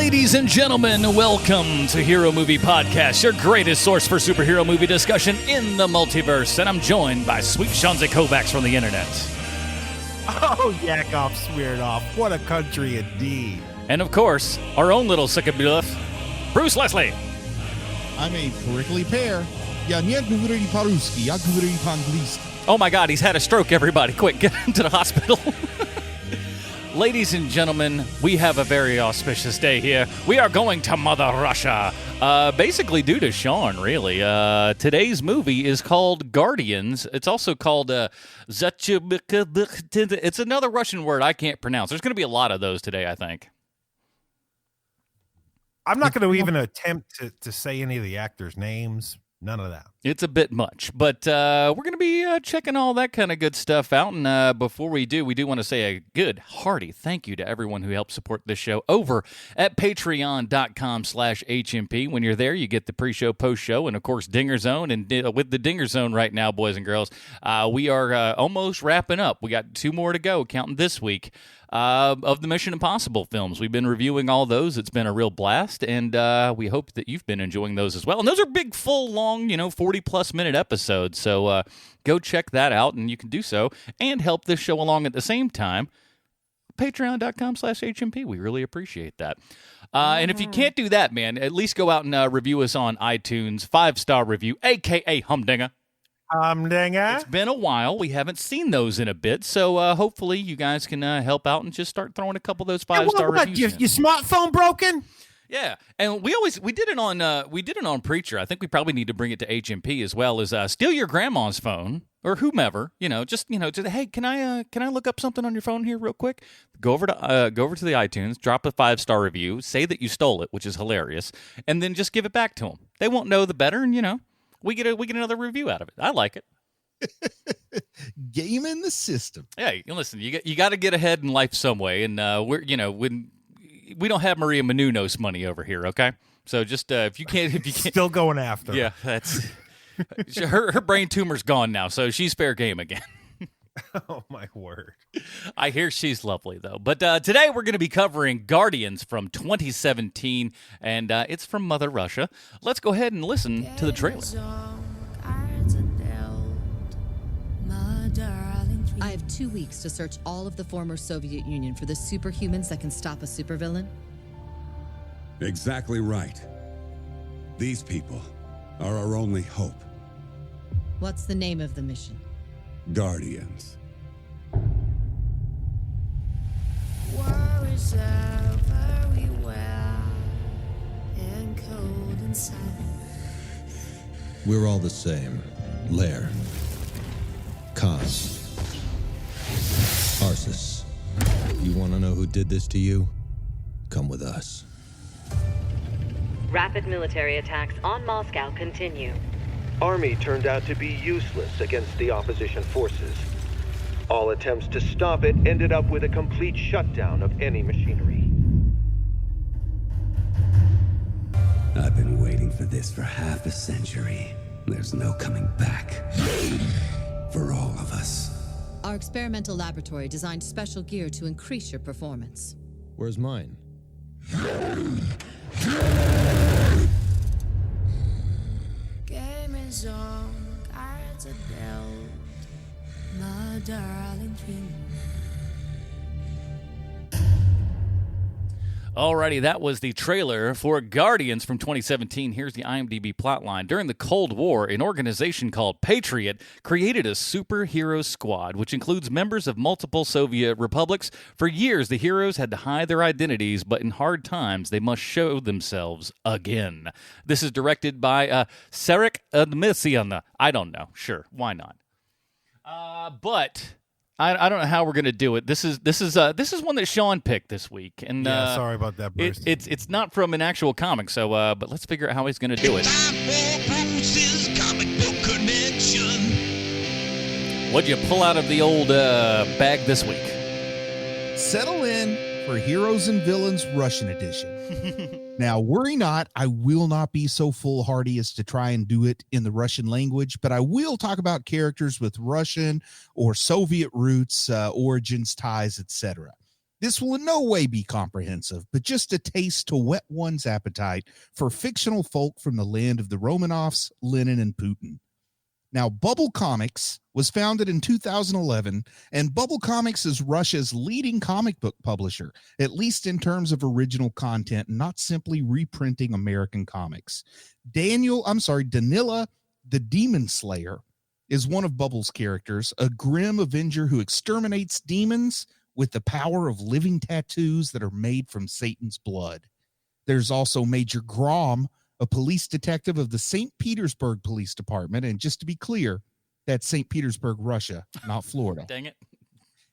Ladies and gentlemen, welcome to Hero Movie Podcast, your greatest source for superhero movie discussion in the multiverse. And I'm joined by sweet Shanze Kovacs from the internet. Oh, yak off, sweared off. What a country indeed. And of course, our own little sycamore, Bruce Leslie. I'm a prickly pear. Ja nie говори по-русски, я говорю по-английски. Oh my God, he's had a stroke, everybody. Quick, get him to the hospital. Ladies and gentlemen, we have a very auspicious day here. We are going to Mother Russia. Basically due to Sean, really. Today's movie is called Guardians. It's also called Zashchitniki. It's another Russian word I can't pronounce. There's going to be a lot of those today, I think. I'm not going to even attempt to say any of the actors' names. None of that. It's a bit much, but we're going to be checking all that kind of good stuff out. And before we do want to say a good, hearty thank you to everyone who helped support this show over at patreon.com/HMP. When you're there, you get the pre-show, post-show, and, of course, Dinger Zone. And with the Dinger Zone right now, boys and girls, we are almost wrapping up. We got 2 more to go, counting this week. Of the Mission Impossible films. We've been reviewing all those. It's been a real blast, and we hope that you've been enjoying those as well. And those are big, full, long, 40-plus minute episodes, so go check that out, and you can do so and help this show along at the same time. Patreon.com/HMP. We really appreciate that. And if you can't do that, man, at least go out and review us on iTunes. 5-star review, a.k.a. Humdinger. Humdinger. It's been a while. We haven't seen those in a bit, so hopefully you guys can help out and just start throwing a couple of those 5-star reviews. Your smartphone broken? Yeah, and we did it on Preacher. I think we probably need to bring it to HMP as well. As steal your grandma's phone or whomever, just hey, can I look up something on your phone here real quick? Go over to the iTunes, drop a 5-star review, say that you stole it, which is hilarious, and then just give it back to them. They won't know the better, and we get another review out of it. I like it. Game in the system. Yeah, listen, you got to get ahead in life some way, and when we don't have Maria Menounos money over here, okay? So just if you can't still going after. Yeah, that's her brain tumor's gone now, so she's fair game again. Oh, my word. I hear she's lovely, though. But today we're going to be covering Guardians from 2017, and it's from Mother Russia. Let's go ahead and listen to the trailer. I have 2 weeks to search all of the former Soviet Union for the superhumans that can stop a supervillain. Exactly right. These people are our only hope. What's the name of the mission? Guardians. War is everywhere and cold inside. We're all the same. Lair. Kaz. Arsis. You want to know who did this to you? Come with us. Rapid military attacks on Moscow continue. Army turned out to be useless against the opposition forces. All attempts to stop it ended up with a complete shutdown of any machinery. I've been waiting for this for half a century. There's no coming back. For all of us. Our experimental laboratory designed special gear to increase your performance. Where's mine? Game is on, cards are dealt, my darling dream. Alrighty, that was the trailer for Guardians from 2017. Here's the IMDb plotline. During the Cold War, an organization called Patriot created a superhero squad, which includes members of multiple Soviet republics. For years, the heroes had to hide their identities, but in hard times, they must show themselves again. This is directed by Derrick. I don't know. Sure, why not? But I don't know how we're gonna do it. This is one that Sean picked this week, and yeah, sorry about that, Bruce. It's not from an actual comic, so but let's figure out how he's gonna do it. What'd you pull out of the old bag this week? Settle in for Heroes and Villains Russian Edition. Now, worry not, I will not be so foolhardy as to try and do it in the Russian language, but I will talk about characters with Russian or Soviet roots, origins, ties, etc. This will in no way be comprehensive, but just a taste to whet one's appetite for fictional folk from the land of the Romanovs, Lenin, and Putin. Now, Bubble Comics was founded in 2011, and Bubble Comics is Russia's leading comic book publisher, at least in terms of original content, not simply reprinting American comics. Danila the Demon Slayer is one of Bubble's characters, a grim Avenger who exterminates demons with the power of living tattoos that are made from Satan's blood. There's also Major Grom, a police detective of the St. Petersburg Police Department. And just to be clear, that's St. Petersburg, Russia, not Florida. Dang it.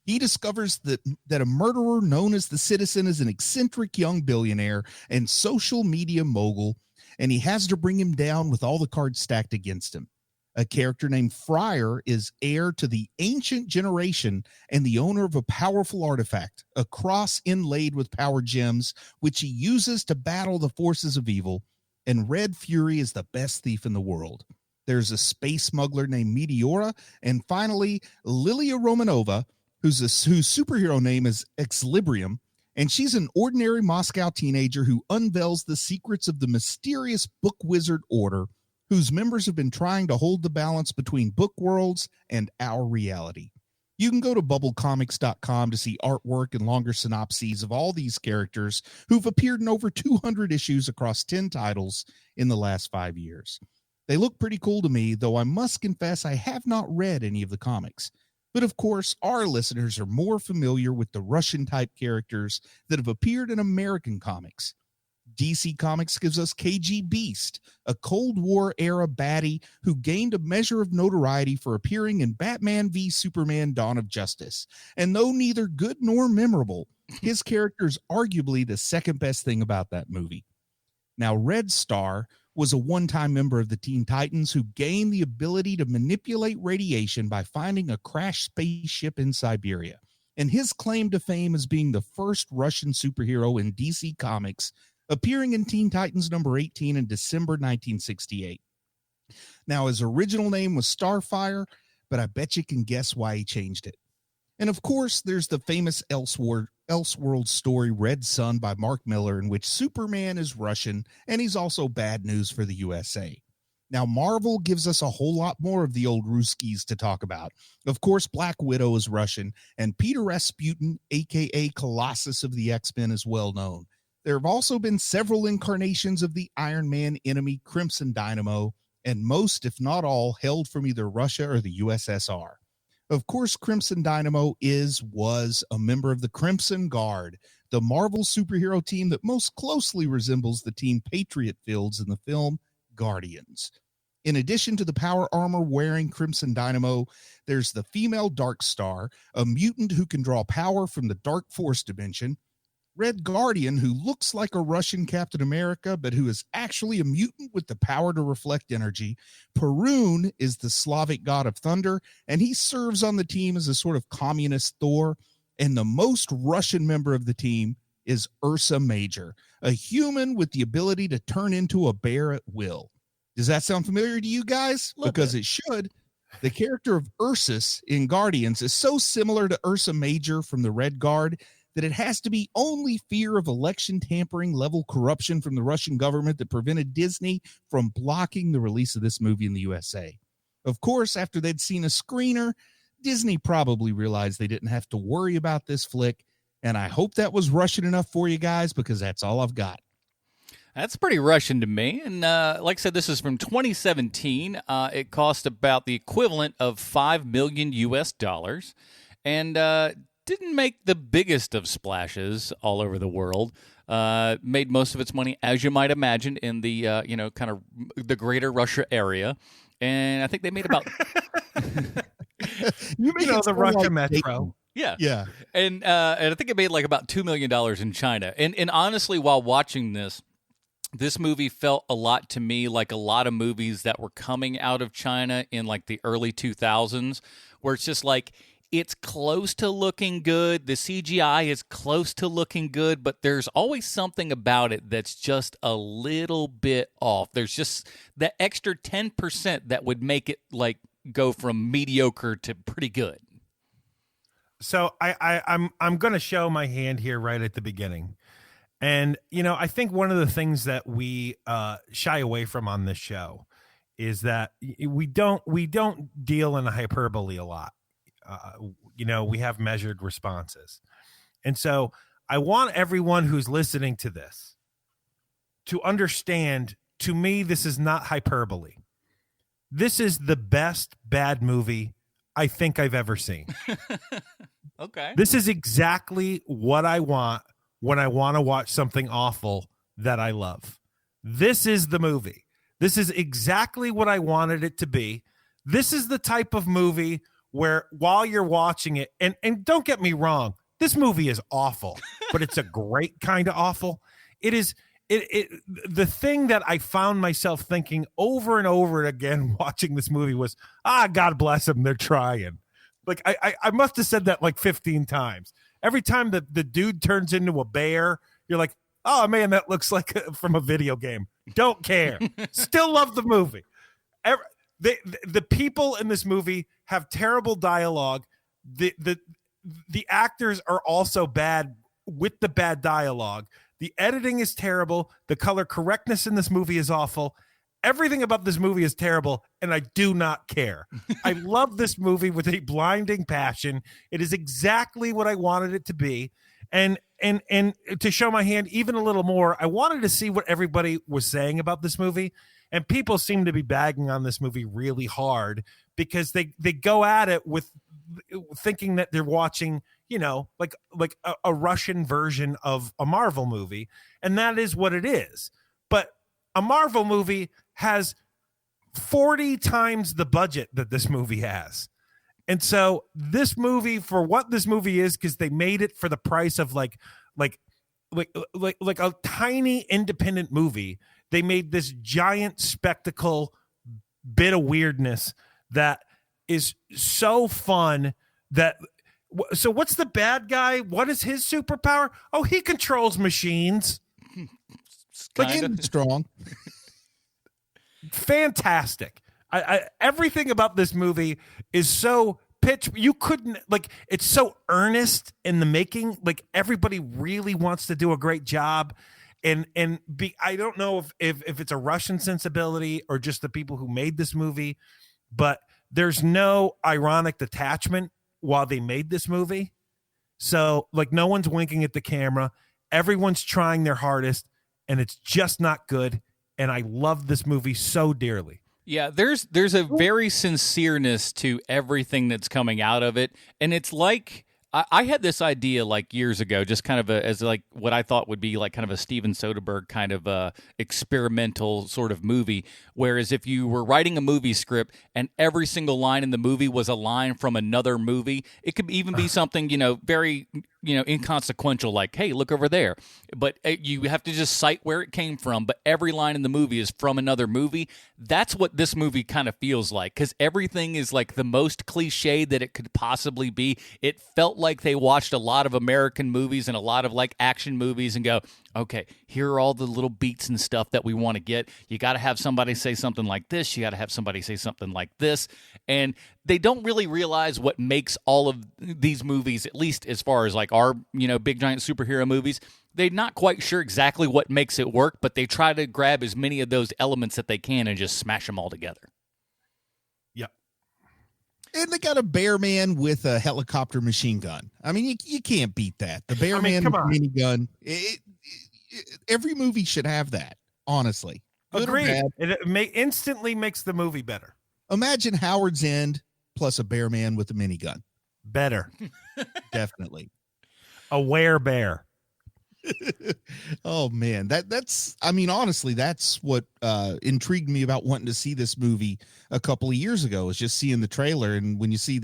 He discovers that a murderer known as the Citizen is an eccentric young billionaire and social media mogul, and he has to bring him down with all the cards stacked against him. A character named Friar is heir to the ancient generation and the owner of a powerful artifact, a cross inlaid with power gems, which he uses to battle the forces of evil. And Red Fury is the best thief in the world. There's a space smuggler named Meteora. And finally, Lilia Romanova, whose superhero name is Exlibrium. And she's an ordinary Moscow teenager who unveils the secrets of the mysterious Book Wizard Order, whose members have been trying to hold the balance between book worlds and our reality. You can go to bubblecomics.com to see artwork and longer synopses of all these characters who've appeared in over 200 issues across 10 titles in the last 5 years. They look pretty cool to me, though I must confess I have not read any of the comics. But of course, our listeners are more familiar with the Russian-type characters that have appeared in American comics. DC Comics gives us KG Beast, a Cold War-era baddie who gained a measure of notoriety for appearing in Batman v Superman Dawn of Justice. And though neither good nor memorable, his character is arguably the second best thing about that movie. Now, Red Star was a one-time member of the Teen Titans who gained the ability to manipulate radiation by finding a crashed spaceship in Siberia. And his claim to fame as being the first Russian superhero in DC Comics, appearing in Teen Titans number 18 in December 1968. Now, his original name was Starfire, but I bet you can guess why he changed it. And of course, there's the famous Elseworld story Red Sun by Mark Miller, in which Superman is Russian, and he's also bad news for the USA. Now, Marvel gives us a whole lot more of the old Ruskies to talk about. Of course, Black Widow is Russian, and Peter Rasputin, a.k.a. Colossus of the X-Men, is well known. There have also been several incarnations of the Iron Man enemy, Crimson Dynamo, and most, if not all, hailed from either Russia or the USSR. Of course, Crimson Dynamo was a member of the Crimson Guard, the Marvel superhero team that most closely resembles the team Patriot fields in the film Guardians. In addition to the power armor wearing Crimson Dynamo, there's the female Dark Star, a mutant who can draw power from the Dark Force dimension, Red Guardian, who looks like a Russian Captain America, but who is actually a mutant with the power to reflect energy. Perun is the Slavic god of thunder, and he serves on the team as a sort of communist Thor. And the most Russian member of the team is Ursa Major, a human with the ability to turn into a bear at will. Does that sound familiar to you guys? Because it should. The character of Ursus in Guardians is so similar to Ursa Major from the Red Guard that it has to be only fear of election tampering level corruption from the Russian government that prevented Disney from blocking the release of this movie in the USA. Of course, after they'd seen a screener, Disney probably realized they didn't have to worry about this flick, and I hope that was Russian enough for you guys, because that's all I've got. That's pretty Russian to me. And like I said, this is from 2017. It cost about the equivalent of $5 million US. And didn't make the biggest of splashes all over the world. Made most of its money, as you might imagine, in the kind of the greater Russia area. And I think they made about the Russia Metro. Yeah. And I think it made like about $2 million in China. And honestly, while watching this movie felt a lot to me like a lot of movies that were coming out of China in like the early 2000s, where it's just like, it's close to looking good. The CGI is close to looking good, but there's always something about it that's just a little bit off. There's just that extra 10% that would make it like go from mediocre to pretty good. So I'm going to show my hand here right at the beginning. And, I think one of the things that we shy away from on this show is that we don't deal in hyperbole a lot. We have measured responses. And so I want everyone who's listening to this to understand, to me, this is not hyperbole. This is the best bad movie I think I've ever seen. Okay. This is exactly what I want when I want to watch something awful that I love. This is the movie. This is exactly what I wanted it to be. This is the type of movie where while you're watching it, and don't get me wrong, this movie is awful, but it's a great kind of awful. It is the thing that I found myself thinking over and over again watching this movie was, God bless them, they're trying. Like I must have said that like 15 times. Every time the dude turns into a bear, you're like, oh man, that looks like from a video game. Don't care. Still love the movie. The people in this movie have terrible dialogue. The actors are also bad with the bad dialogue. The editing is terrible. The color correctness in this movie is awful. Everything about this movie is terrible, and I do not care. I love this movie with a blinding passion. It is exactly what I wanted it to be. And to show my hand even a little more, I wanted to see what everybody was saying about this movie. And people seem to be bagging on this movie really hard because they go at it with thinking that they're watching, like a Russian version of a Marvel movie. And that is what it is. But a Marvel movie has 40 times the budget that this movie has. And so this movie, for what this movie is, because they made it for the price of like a tiny independent movie, they made this giant spectacle bit of weirdness that is so fun. So what's the bad guy? What is his superpower? Oh, he controls machines. Like strong. Fantastic. Everything about this movie is so you couldn't, like, it's so earnest in the making. Like, everybody really wants to do a great job. And I don't know if it's a Russian sensibility or just the people who made this movie, but there's no ironic detachment while they made this movie. So, like, no one's winking at the camera. Everyone's trying their hardest, and it's just not good. And I love this movie so dearly. Yeah, there's a very sincereness to everything that's coming out of it. And it's like, I had this idea like years ago, just kind of as like what I thought would be like kind of a Steven Soderbergh kind of experimental sort of movie. Whereas if you were writing a movie script and every single line in the movie was a line from another movie, it could even be something, very, inconsequential, like, hey, look over there. But you have to just cite where it came from. But every line in the movie is from another movie. That's what this movie kind of feels like, because everything is like the most cliche that it could possibly be. It felt like they watched a lot of American movies and a lot of like action movies and go, okay, here are all the little beats and stuff that we want to get. You got to have somebody say something like this. You got to have somebody say something like this. And they don't really realize what makes all of these movies, at least as far as like our, big giant superhero movies, they're not quite sure exactly what makes it work, but they try to grab as many of those elements that they can and just smash them all together. Yep. And they got a bear man with a helicopter machine gun. I mean, you can't beat that. The bear man with a minigun. Every movie should have that, honestly. Agreed. It instantly makes the movie better. Imagine Howard's End plus a bear man with a minigun. Better. Definitely. A werebear. Oh man, that's honestly, that's what intrigued me about wanting to see this movie a couple of years ago, is just seeing the trailer. And when you see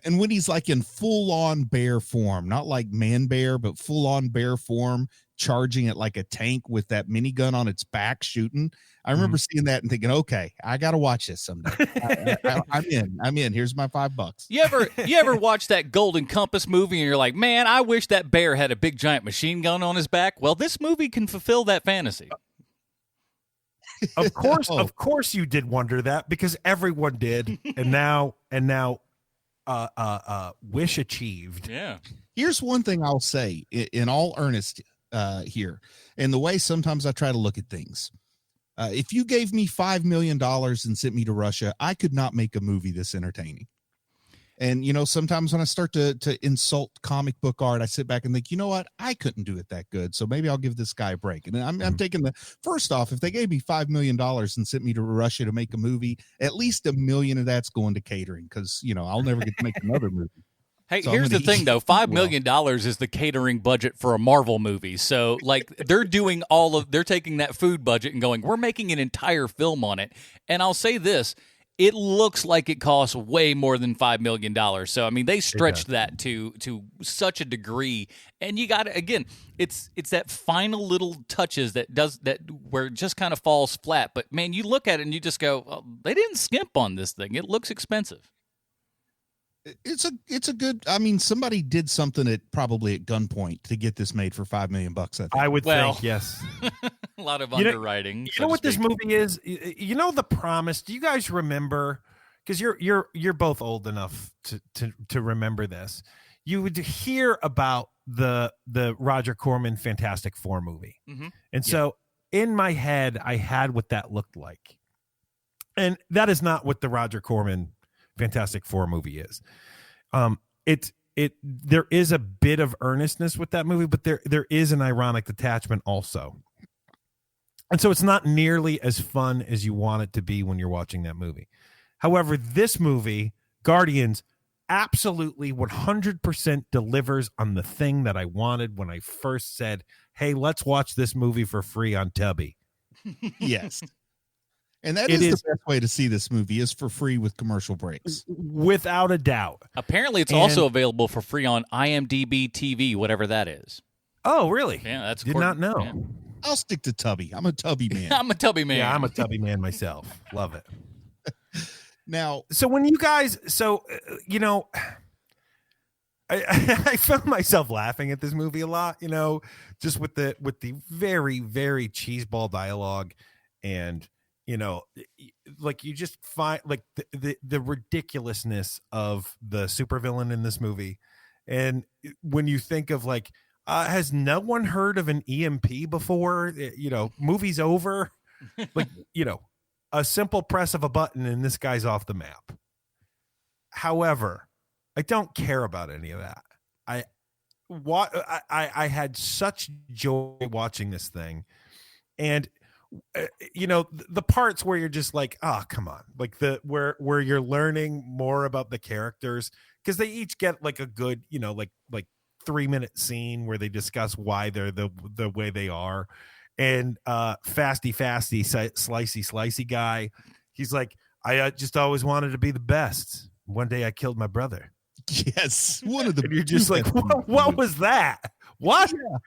and when he's like in full on bear form, not like man bear, but full on bear form, charging it like a tank with that minigun on its back shooting. I remember seeing that and thinking, okay, I got to watch this someday. I'm in. Here's my $5. You ever watch that Golden Compass movie and you're like, man, I wish that bear had a big giant machine gun on his back? Well, this movie can fulfill that fantasy. Of course you did wonder that, because everyone did. And now wish achieved. Yeah. Here's one thing I'll say in all earnest here, and the way sometimes I try to look at things. If you gave me $5 million and sent me to Russia, I could not make a movie this entertaining. And, you know, sometimes when I start to insult comic book art, I sit back and think, you know what? I couldn't do it that good. So maybe I'll give this guy a break. And I'm taking first off, if they gave me $5 million and sent me to Russia to make a movie, at least $1 million of that's going to catering. Because, you know, I'll never get to make another movie. Hey, So here's the thing, though. $5 million is the catering budget for a Marvel movie. So, like, they're taking that food budget and going, we're making an entire film on it. And I'll say this, it looks like it costs way more than $5 million. So, I mean, they stretched that to such a degree. And you got to, again, it's that final little touches where it just kind of falls flat. But, man, you look at it and you just go, oh, they didn't skimp on this thing. It looks expensive. It's a good, I mean, somebody did something probably at gunpoint to get this made for $5 million. I would think, yes. A lot of underwriting. You know what this movie is? You know, The Promise. Do you guys remember? Because you're both old enough to remember this. You would hear about the Roger Corman Fantastic Four movie, and so in my head, I had what that looked like, and that is not what the Roger Corman Fantastic Four movie is. There is a bit of earnestness with that movie, but there is an ironic detachment also. And so it's not nearly as fun as you want it to be when you're watching that movie. However, this movie, Guardians, absolutely 100% delivers on the thing that I wanted when I first said, hey, let's watch this movie for free on Tubby. Yes. And that is the best way to see this movie, is for free with commercial breaks. Without a doubt. Apparently, it's also available for free on IMDb TV, whatever that is. Oh, really? Yeah, that's did not know. Yeah. I'll stick to Tubby. I'm a Tubby man. I'm a Tubby man. Yeah, I'm a Tubby man myself. Love it. Now, so when you guys, you know, I found myself laughing at this movie a lot, you know, just with the very, very cheeseball dialogue, and you know, like you just find like the ridiculousness of the supervillain in this movie. And when you think of like, has no one heard of an EMP before? You know, movie's over. Like, you know, a simple press of a button and this guy's off the map. However, I don't care about any of that. I had such joy watching this thing. And you know, the parts where you're just like, oh, come on, like where you're learning more about the characters, because they each get like a good, you know, like 3-minute scene where they discuss why they're the way they are. And fasty slicey guy, he's like, I just always wanted to be the best. One day I killed my brother. Yes, one of the. And you're just like, what was that? What? Yeah.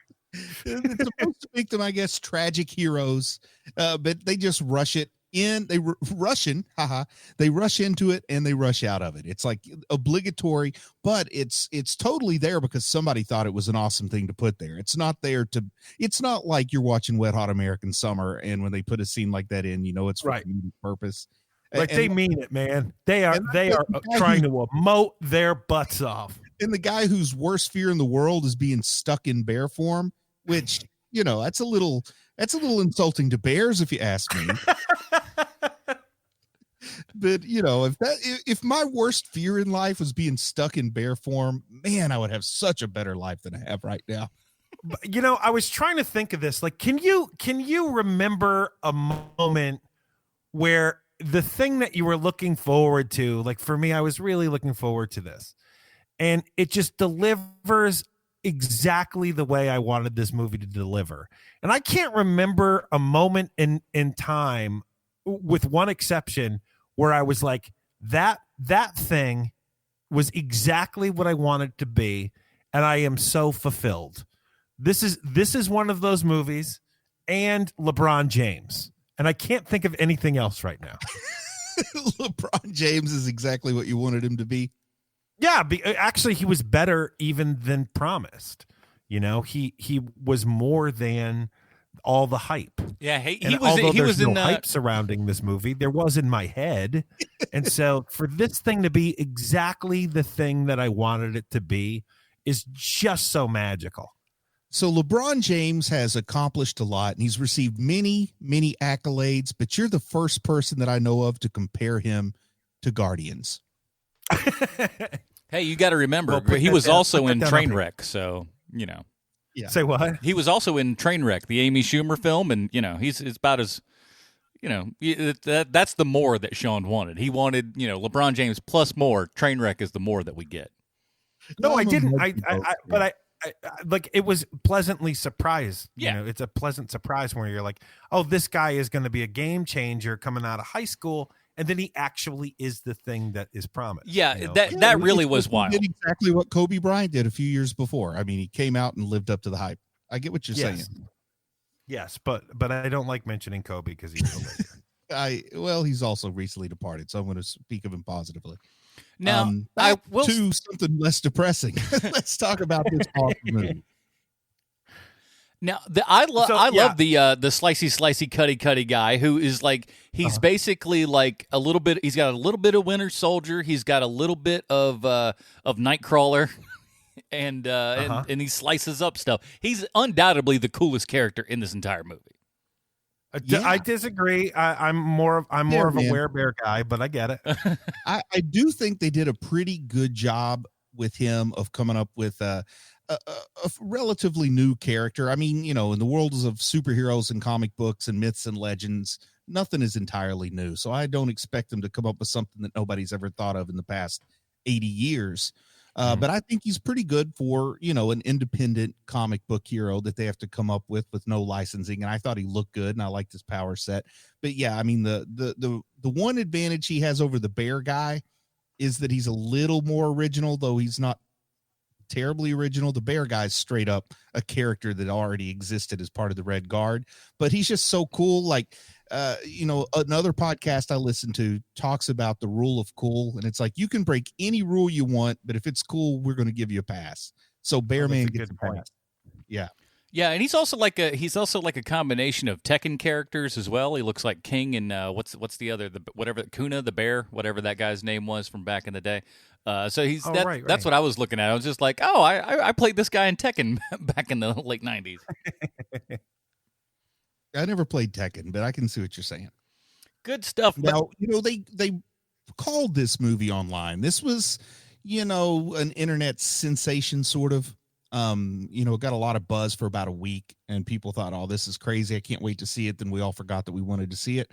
It's supposed to make them, I guess, tragic heroes, but they just rush it in. They rush into it and they rush out of it. It's like obligatory, but it's totally there because somebody thought it was an awesome thing to put there. It's not there to. It's not like you're watching Wet Hot American Summer, and when they put a scene like that in, you know, it's for a comedic purpose. Like, they mean it, man. They are trying to emote their butts off. And the guy whose worst fear in the world is being stuck in bear form, which, you know, that's a little insulting to bears, if you ask me. But, you know, if my worst fear in life was being stuck in bear form, man, I would have such a better life than I have right now. But, you know, I was trying to think of this. Like, can you remember a moment where the thing that you were looking forward to, like for me, I was really looking forward to this, and it just delivers exactly the way I wanted this movie to deliver. And I can't remember a moment in time, with one exception, where I was like, that thing was exactly what I wanted to be, and I am so fulfilled. This is one of those movies, and LeBron James. And I can't think of anything else right now. LeBron James is exactly what you wanted him to be. Yeah, actually, he was better even than promised. You know, he was more than all the hype. Yeah, he And was although he was there's in no hype surrounding this movie, there was in my head. And so for this thing to be exactly the thing that I wanted it to be is just so magical. So LeBron James has accomplished a lot, and he's received many, many accolades, but you're the first person that I know of to compare him to Guardians. Hey, you got to remember, Well, he was also in that down. Trainwreck, so, you know. Yeah. Say what? He was also in Trainwreck, the Amy Schumer film, and, you know, it's about as, you know, that's the more that Sean wanted. He wanted, you know, LeBron James plus more. Trainwreck is the more that we get. No, I didn't. But I like, it was pleasantly surprised. Yeah. You know, it's a pleasant surprise where you're like, oh, this guy is going to be a game changer coming out of high school. And then he actually is the thing that is promised. Yeah, you know? that really was wild. He did exactly what Kobe Bryant did a few years before. I mean, he came out and lived up to the hype. I get what you're saying. Yes, but I don't like mentioning Kobe because he's a Laker. Well, he's also recently departed, so I'm going to speak of him positively. Now, I will to something less depressing. Let's talk about this awesome movie. Now, I love the slicey cutty guy who is like, he's basically like a little bit. He's got a little bit of Winter Soldier. He's got a little bit of Nightcrawler, and he slices up stuff. He's undoubtedly the coolest character in this entire movie. I disagree. I'm more of a werebear guy, but I get it. I do think they did a pretty good job with him of coming up with a relatively new character. I mean, you know, in the worlds of superheroes and comic books and myths and legends, nothing is entirely new. So I don't expect them to come up with something that nobody's ever thought of in the past 80 years. But I think he's pretty good for, you know, an independent comic book hero that they have to come up with no licensing. And I thought he looked good and I liked his power set. But yeah, I mean, the one advantage he has over the bear guy is that he's a little more original, though he's not terribly original. The bear guy's straight up a character that already existed as part of the Red Guard, but he's just so cool. Like, you know, another podcast I listen to talks about the rule of cool, and it's like, you can break any rule you want, but if it's cool, we're going to give you a pass. So Bear Man gets a pass. Yeah. Yeah, and he's also like a combination of Tekken characters as well. He looks like King and what's the other, whatever, Kuna the bear, whatever that guy's name was from back in the day. So he's right. That's what I was looking at. I was just like, oh, I played this guy in Tekken back in the late 90s. I never played Tekken, but I can see what you're saying. Good stuff. Now, you know, they called this movie online. This was, you know, an internet sensation sort of. You know, it got a lot of buzz for about a week, and people thought, oh, this is crazy. I can't wait to see it. Then we all forgot that we wanted to see it.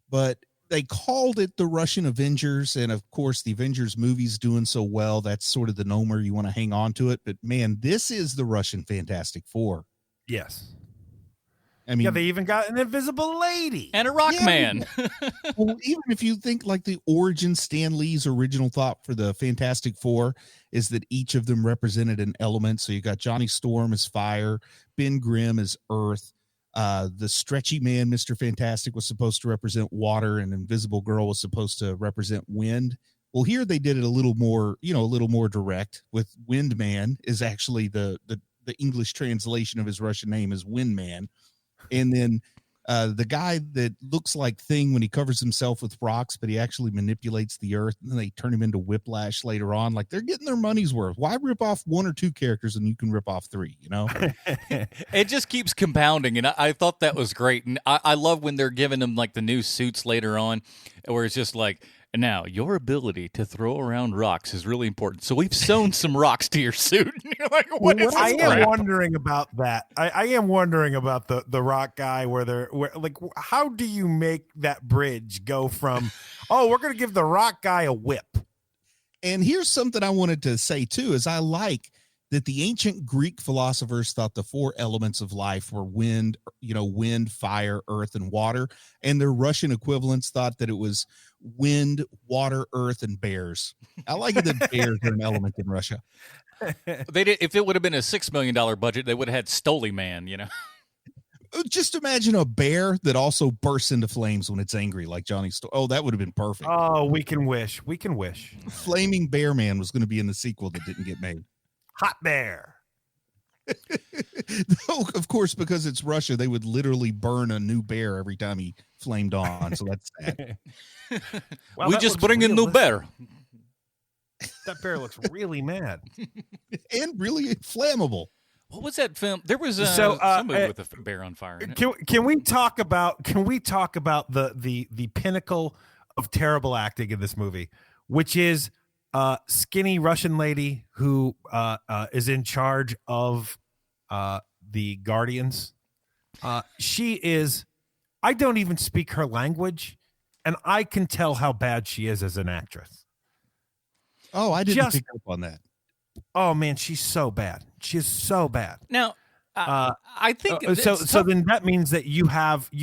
But they called it the Russian Avengers. And of course, the Avengers movie's doing so well. That's sort of the nomer. You want to hang on to it. But man, this is the Russian Fantastic Four. Yes. I mean, yeah, they even got an invisible lady and a rock man. Well, even if you think like the origin, Stan Lee's original thought for the Fantastic Four is that each of them represented an element. So you got Johnny Storm as fire, Ben Grimm as earth, the stretchy man, Mr. Fantastic, was supposed to represent water, and Invisible Girl was supposed to represent wind. Well, here they did it a little more, you know, a little more direct. With Wind Man is actually the English translation of his Russian name is Wind Man. And then the guy that looks like Thing when he covers himself with rocks, but he actually manipulates the earth, and then they turn him into Whiplash later on. Like, they're getting their money's worth. Why rip off one or two characters and you can rip off three, you know? It just keeps compounding, and I thought that was great. And I love when they're giving them like the new suits later on, where it's just like, now your ability to throw around rocks is really important. So we've sewn some rocks to your suit. You're like, what is this I crap? am wondering about that. I am wondering about the rock guy where like, how do you make that bridge go from, oh, we're going to give the rock guy a whip. And here's something I wanted to say too, is I like that the ancient Greek philosophers thought the four elements of life were wind, fire, earth, and water. And their Russian equivalents thought that it was wind, water, earth, and bears. I like it that bears are an element in Russia. They did. If it would have been a $6 million budget, they would have had Stoli Man, you know. Just imagine a bear that also bursts into flames when it's angry, like Johnny Storm. Oh, that would have been perfect. Oh, we can wish. We can wish. Flaming Bear Man was going to be in the sequel that didn't get made. Hot Bear. No, of course, because it's Russia, they would literally burn a new bear every time he flamed on. So that's sad. We just bring in new bear. That bear looks really mad and really flammable. What was that film? There was somebody with a bear on fire. In it. Can we talk about the pinnacle of terrible acting in this movie, which is skinny Russian lady who is in charge of the Guardians. She is. I don't even speak her language, and I can tell how bad she is as an actress. Oh, I didn't pick up on that. Oh man, she's so bad. She is so bad. Now, I think so. Then that means that you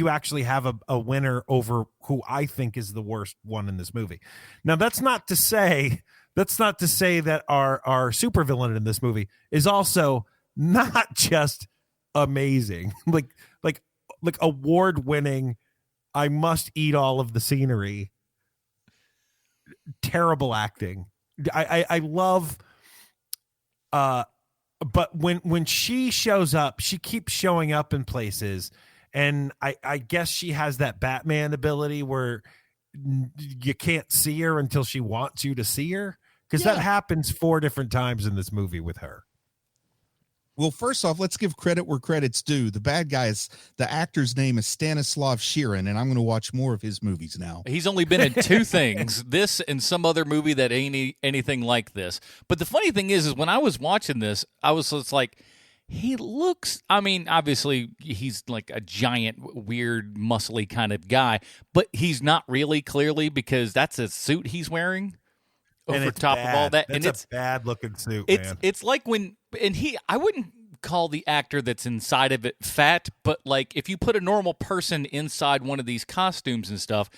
actually have a winner over who I think is the worst one in this movie. Now, that's not to say that our supervillain in this movie is also not just amazing, like award winning. I must eat all of the scenery. Terrible acting. I love. But when she shows up, she keeps showing up in places, and I guess she has that Batman ability where you can't see her until she wants you to see her, because that happens 4 different times in this movie with her. Well, first off, let's give credit where credit's due. The bad guy the actor's name is Stanislav Sheeran, and I'm going to watch more of his movies now. He's only been in 2 things, this and some other movie that ain't anything like this. But the funny thing is when I was watching this, I was just like, he looks, I mean, obviously he's like a giant, weird, muscly kind of guy, but he's not really, clearly, because that's a suit he's wearing. Over top of all that, it's a bad looking suit, man. It's like I wouldn't call the actor that's inside of it fat, but like if you put a normal person inside one of these costumes and stuff,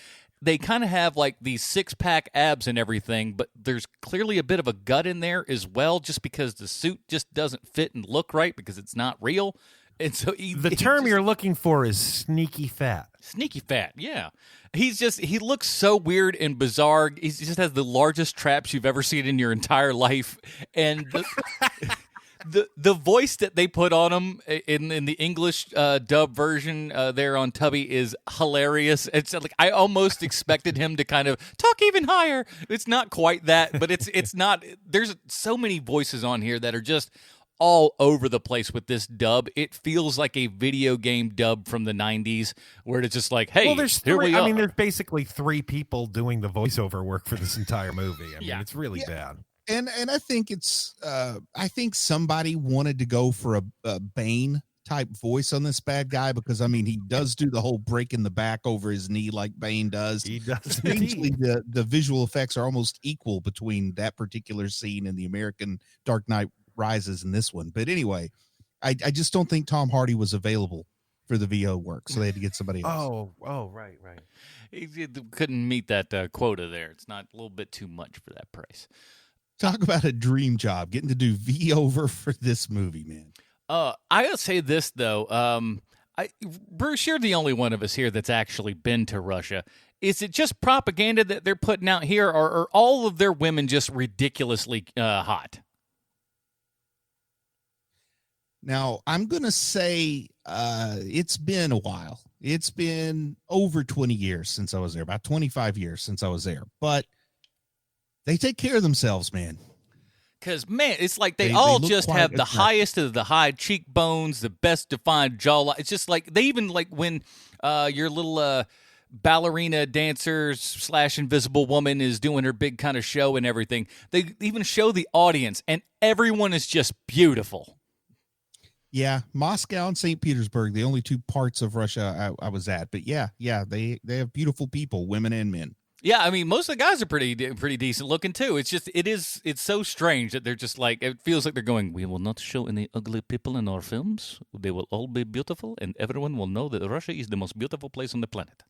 they kind of have like these 6-pack abs and everything, but there's clearly a bit of a gut in there as well, just because the suit just doesn't fit and look right because it's not real. And so the term you're looking for is sneaky fat. Sneaky fat, yeah. He looks so weird and bizarre. He just has the largest traps you've ever seen in your entire life. And the voice that they put on him in the English dub version there on Tubby is hilarious. It's like I almost expected him to kind of talk even higher. It's not quite that, but it's not. There's so many voices on here that are just all over the place with this dub. It feels like a video game dub from the 90s where it's just like, hey, here we are. I mean, there's basically 3 people doing the voiceover work for this entire movie. I mean, it's really bad. And I think I think somebody wanted to go for a Bane type voice on this bad guy, because I mean, he does do the whole breaking the back over his knee like Bane does. He does. Strangely, the visual effects are almost equal between that particular scene and the American Dark Knight Rises in this one. But anyway, I just don't think Tom Hardy was available for the VO work, so they had to get somebody else. Right. He couldn't meet that quota there. It's not a little bit too much for that price. Talk about a dream job, getting to do VO for this movie, man. I'll say this though, Bruce, you're the only one of us here that's actually been to Russia. Is it just propaganda that they're putting out here, or are all of their women just ridiculously hot? Now, I'm going to say it's been a while. It's been over 20 years since I was there, about 25 years since I was there. But they take care of themselves, man. Because, man, it's like they all just have the highest of the high cheekbones, the best defined jawline. It's just like they even like when your little ballerina dancer / invisible woman is doing her big kind of show and everything. They even show the audience, and everyone is just beautiful. Yeah, Moscow and St. Petersburg, the only 2 parts of Russia I was at. But yeah, they have beautiful people, women and men. Yeah, I mean, most of the guys are pretty decent looking too. It's just it's so strange that they're just like, it feels like they're going, we will not show any ugly people in our films. They will all be beautiful, and everyone will know that Russia is the most beautiful place on the planet.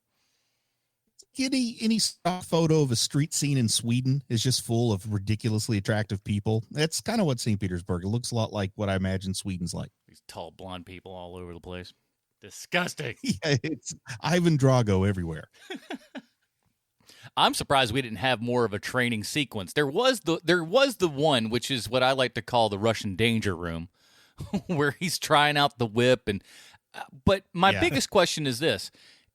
Any stock photo of a street scene in Sweden is just full of ridiculously attractive people. That's kind of what St. Petersburg. It looks a lot like what I imagine Sweden's like. These tall blonde people all over the place. Disgusting. Yeah, it's Ivan Drago everywhere. I'm surprised we didn't have more of a training sequence. There was the one, which is what I like to call the Russian danger room, where he's trying out the whip. And but my biggest question is this: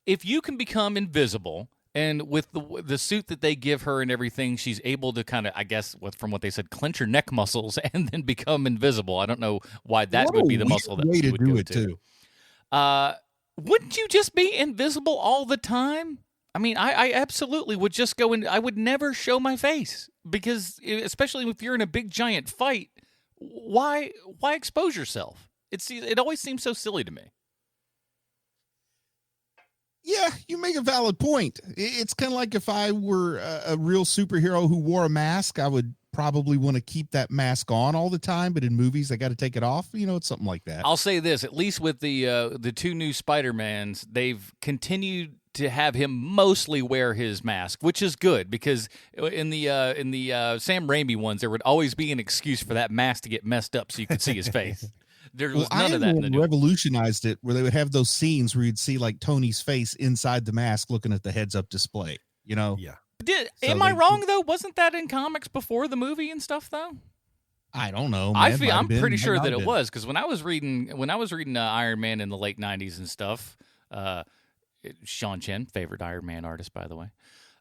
if you can become invisible, and with the suit that they give her and everything, she's able to kind of, I guess, from what they said, clench her neck muscles and then become invisible. I don't know why that would be the muscle that you would do it to. Wouldn't you just be invisible all the time? I mean, I absolutely would just go in. I would never show my face because, especially if you're in a big giant fight, why expose yourself? It always seems so silly to me. Yeah, you make a valid point. It's kind of like if I were a real superhero who wore a mask, I would probably want to keep that mask on all the time. But in movies, I got to take it off. It's something like that. I'll say this: at least with the two new Spider-Mans, they've continued to have him mostly wear his mask, which is good because in the Sam Raimi ones, there would always be an excuse for that mask to get messed up so you could see his face. There was none of that in the new revolutionized it where they would have those scenes where you'd see like Tony's face inside the mask looking at the heads-up display, Yeah. Am I wrong, though? Wasn't that in comics before the movie and stuff, though? I don't know. I'm pretty sure that it was, because when I was reading Iron Man in the late 90s and stuff, Sean Chen, favorite Iron Man artist, by the way,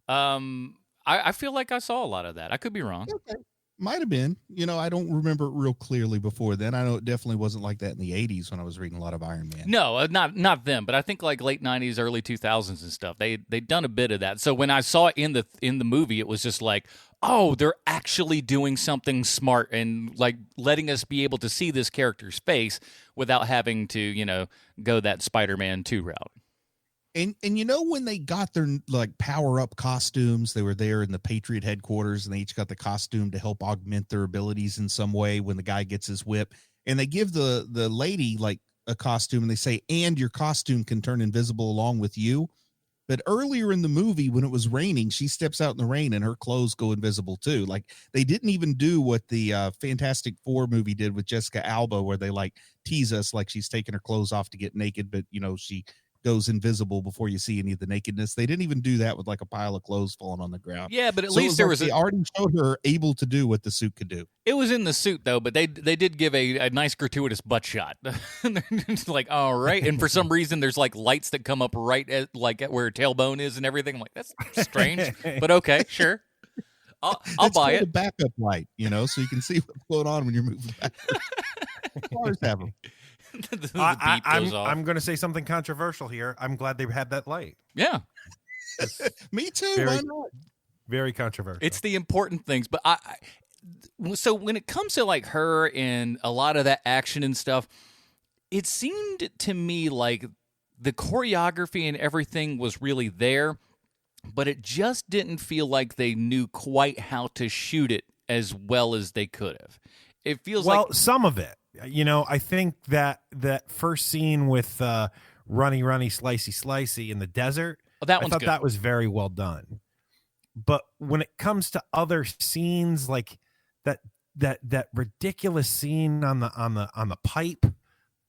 I feel like I saw a lot of that. I could be wrong. Okay. Might have been. I don't remember it real clearly before then. I know it definitely wasn't like that in the 80s when I was reading a lot of Iron Man. No, not them, but I think like late 90s, early 2000s and stuff. They'd done a bit of that. So when I saw it in the movie, it was just like, oh, they're actually doing something smart and like letting us be able to see this character's face without having to, go that Spider-Man 2 route. And when they got their like power up costumes, they were there in the Patriot headquarters and they each got the costume to help augment their abilities in some way when the guy gets his whip. And they give the lady like a costume and they say, and your costume can turn invisible along with you. But earlier in the movie, when it was raining, she steps out in the rain and her clothes go invisible too. Like they didn't even do what the Fantastic Four movie did with Jessica Alba, where they like tease us like she's taking her clothes off to get naked, but she goes invisible before you see any of the nakedness. They didn't even do that with like a pile of clothes falling on the ground. Yeah, but at least there was they already showed her able to do what the suit could do. It was in the suit though, but they did give a nice gratuitous butt shot. It's like, all right, and for some reason there's like lights that come up right at where her tailbone is and everything. I'm like, that's strange, but okay, sure. I'll buy it. A backup light, so you can see what's going on when you're moving back. Cars have them. I'm going to say something controversial here. I'm glad they had that light. Yeah. Me too. Very, why not? Very controversial. It's the important things. But so when it comes to like her and a lot of that action and stuff, it seemed to me like the choreography and everything was really there, but it just didn't feel like they knew quite how to shoot it as well as they could have. It feels like some of it. I think that first scene with runny, slicey in the desert, I thought good. That was very well done. But when it comes to other scenes like that ridiculous scene on the pipe,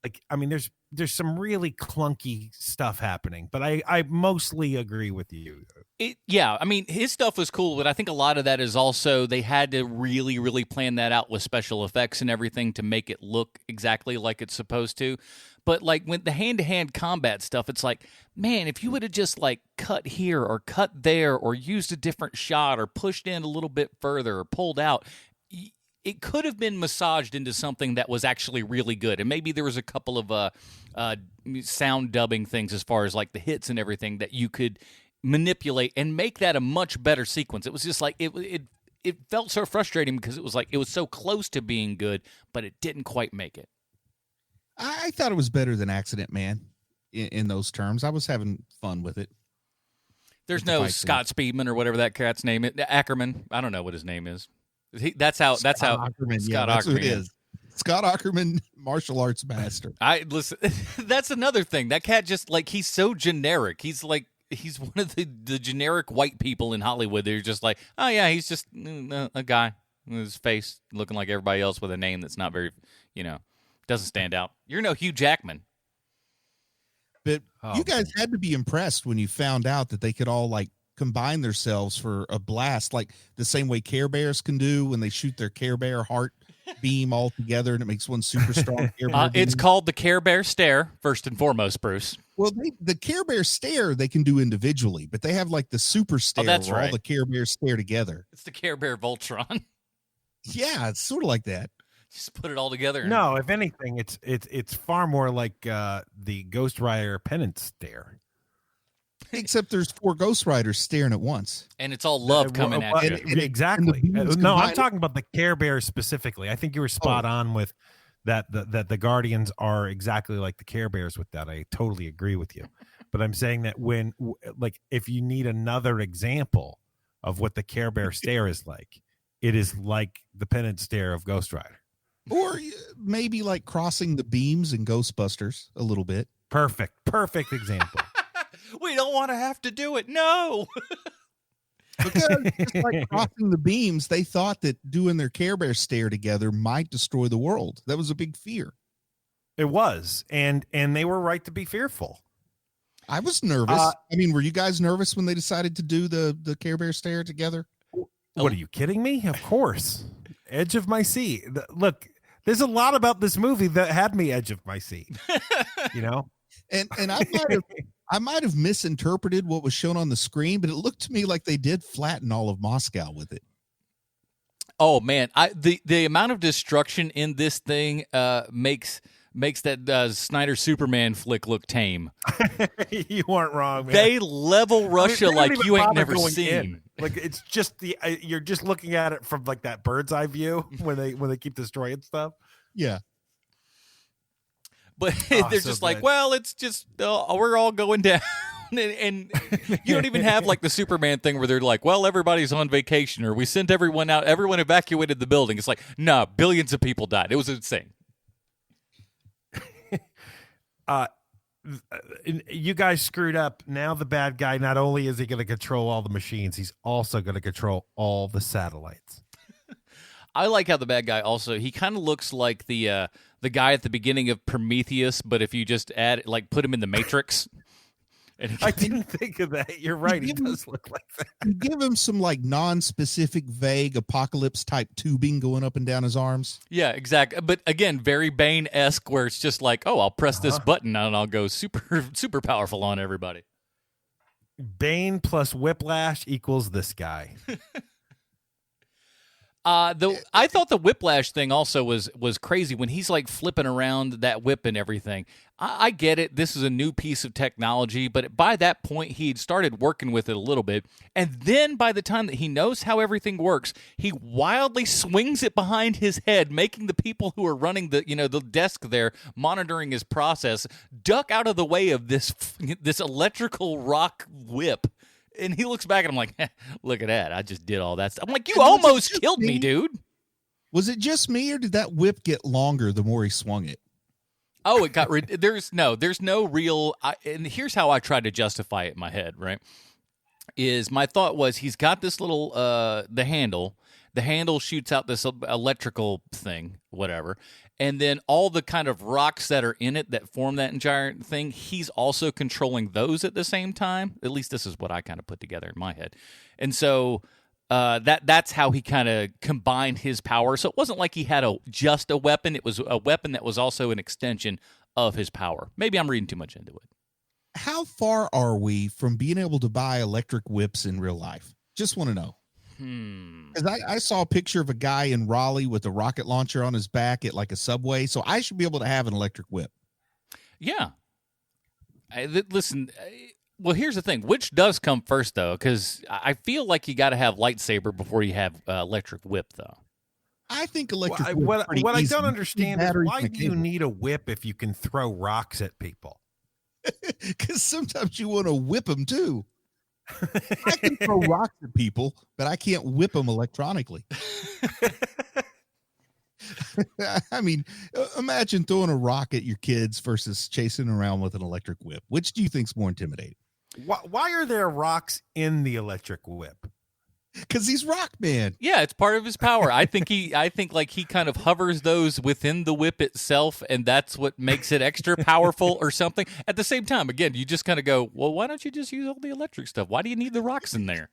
like, I mean, there's some really clunky stuff happening, but I mostly agree with you. Yeah, I mean, his stuff was cool, but I think a lot of that is also they had to really, really plan that out with special effects and everything to make it look exactly like it's supposed to. But like when the hand-to-hand combat stuff, it's like, man, if you would have just like cut here or cut there or used a different shot or pushed in a little bit further or pulled out, it could have been massaged into something that was actually really good. And maybe there was a couple of sound dubbing things as far as like the hits and everything that you could manipulate and make that a much better sequence. It was just like it felt so frustrating because it was like it was so close to being good, but it didn't quite make it. I thought it was better than Accident Man in those terms. I was having fun with it. There's no Scott Speedman or whatever that cat's name is. Ackerman. I don't know what his name is. That's how Ackerman, Scott that's Ackerman who it is. Scott Ackerman, martial arts master. Listen. That's another thing. That cat just like he's so generic. He's one of the generic white people in Hollywood. They're just like, oh yeah, he's just a guy with his face looking like everybody else with a name that's not very, doesn't stand out. You're no Hugh Jackman. But you guys had to be impressed when you found out that they could all like combine themselves for a blast, like the same way Care Bears can do when they shoot their Care Bear heart beam all together and it makes one super strong Care Bear It's beam. called the Care Bear Stare, first and foremost, Bruce. Well, the Care Bear Stare they can do individually, but they have like the super stare that's where right. all the Care Bears stare together. It's the Care Bear Voltron. Yeah, it's sort of like that. Just put it all together. And... No, if anything, it's far more like the Ghost Rider Penance Stare. Except there's 4 Ghost Riders staring at once. And it's all love coming at you. Exactly. and the beams No, I'm combined- talking about the Care Bears specifically. I think you were spot on with that the Guardians are exactly like the Care Bears with that. I totally agree with you. But I'm saying that if you need another example of what the Care Bear Stare is like, it is like the Penance Stare of Ghost Rider. Or maybe like crossing the beams in Ghostbusters a little bit. Perfect example. We don't want to have to do it. No. Because just like crossing the beams, they thought that doing their Care Bear stare together might destroy the world. That was a big fear. It was, and they were right to be fearful. I was nervous. I mean, were you guys nervous when they decided to do the Care Bear stare together? What, are you kidding me? Of course. Edge of my seat. Look, there's a lot about this movie that had me edge of my seat. You know? And I might have misinterpreted what was shown on the screen, but it looked to me like they did flatten all of Moscow with it. Oh man, the amount of destruction in this thing makes that Snyder Superman flick look tame. You weren't wrong, man. They level Russia they don't like even you ain't bother never going seen. in. Like it's just you're just looking at it from like that bird's eye view when they keep destroying stuff. Yeah. But they're so just like, good. well, it's just we're all going down. And you don't even have like the Superman thing where they're like, well, everybody's on vacation or we sent everyone out. Everyone evacuated the building. It's like, no, billions of people died. It was insane. You guys screwed up. Now the bad guy, not only is he going to control all the machines, he's also going to control all the satellites. I like how the bad guy also, he kind of looks like the guy at the beginning of Prometheus, but if you just put him in the Matrix. And I didn't think of that. You're right. He does look like that. You give him some like non-specific, vague apocalypse type tubing going up and down his arms. Yeah, exactly. But again, very Bane-esque where it's just like, oh, I'll press this button and I'll go super powerful on everybody. Bane plus Whiplash equals this guy. I thought the Whiplash thing also was crazy when he's like flipping around that whip and everything. I get it. This is a new piece of technology, but by that point he had started working with it a little bit. And then by the time that he knows how everything works, he wildly swings it behind his head, making the people who are running the desk there monitoring his process duck out of the way of this electrical rock whip. And he looks back and I'm like, look at that. I just did all that stuff. I'm like, you almost killed me, dude. Was it just me or did that whip get longer the more he swung it? Oh, it got there's no real and here's how I tried to justify it in my head, right? Is my thought was he's got this little the handle shoots out this electrical thing, whatever. And then all the kind of rocks that are in it that form that entire thing, he's also controlling those at the same time. At least this is what I kind of put together in my head. And so that's how he kind of combined his power. So it wasn't like he had just a weapon. It was a weapon that was also an extension of his power. Maybe I'm reading too much into it. How far are we from being able to buy electric whips in real life? Just want to know. Because I saw a picture of a guy in Raleigh with a rocket launcher on his back at like a Subway, so I should be able to have an electric whip. Yeah. Listen, well, here's the thing. Which does come first, though? Because I feel like you got to have lightsaber before you have electric whip, though. I think electric What I easy. don't understand is Batteries why and a do you cable. need a whip if you can throw rocks at people? Because sometimes you want to whip them too. I can throw rocks at people, but I can't whip them electronically. I mean, imagine throwing a rock at your kids versus chasing around with an electric whip. Which do you think's more intimidating? Why are there rocks in the electric whip? Because he's Rock Man. Yeah, it's part of his power. I think he kind of hovers those within the whip itself, and that's what makes it extra powerful or something. At the same time, again, you just kind of go, well, why don't you just use all the electric stuff? Why do you need the rocks in there?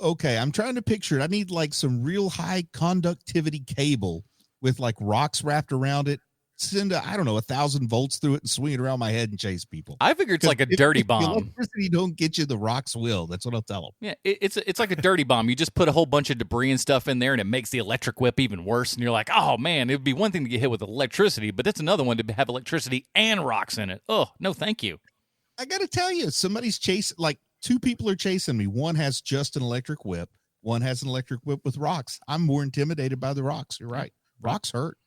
Okay, I'm trying to picture it. I need like some real high conductivity cable with like rocks wrapped around it, send 1,000 volts through it and swing it around my head and chase people. I figure it's like a dirty if bomb. Electricity don't get you, the rocks will. That's what I'll tell them. Yeah, it's like a dirty bomb. You just put a whole bunch of debris and stuff in there, and it makes the electric whip even worse. And you're like, oh man, it would be one thing to get hit with electricity, but it's another one to have electricity and rocks in it. Oh no, thank you. I got to tell you, somebody's chasing. Like 2 people are chasing me. One has just an electric whip. One has an electric whip with rocks. I'm more intimidated by the rocks. You're right. Rocks hurt.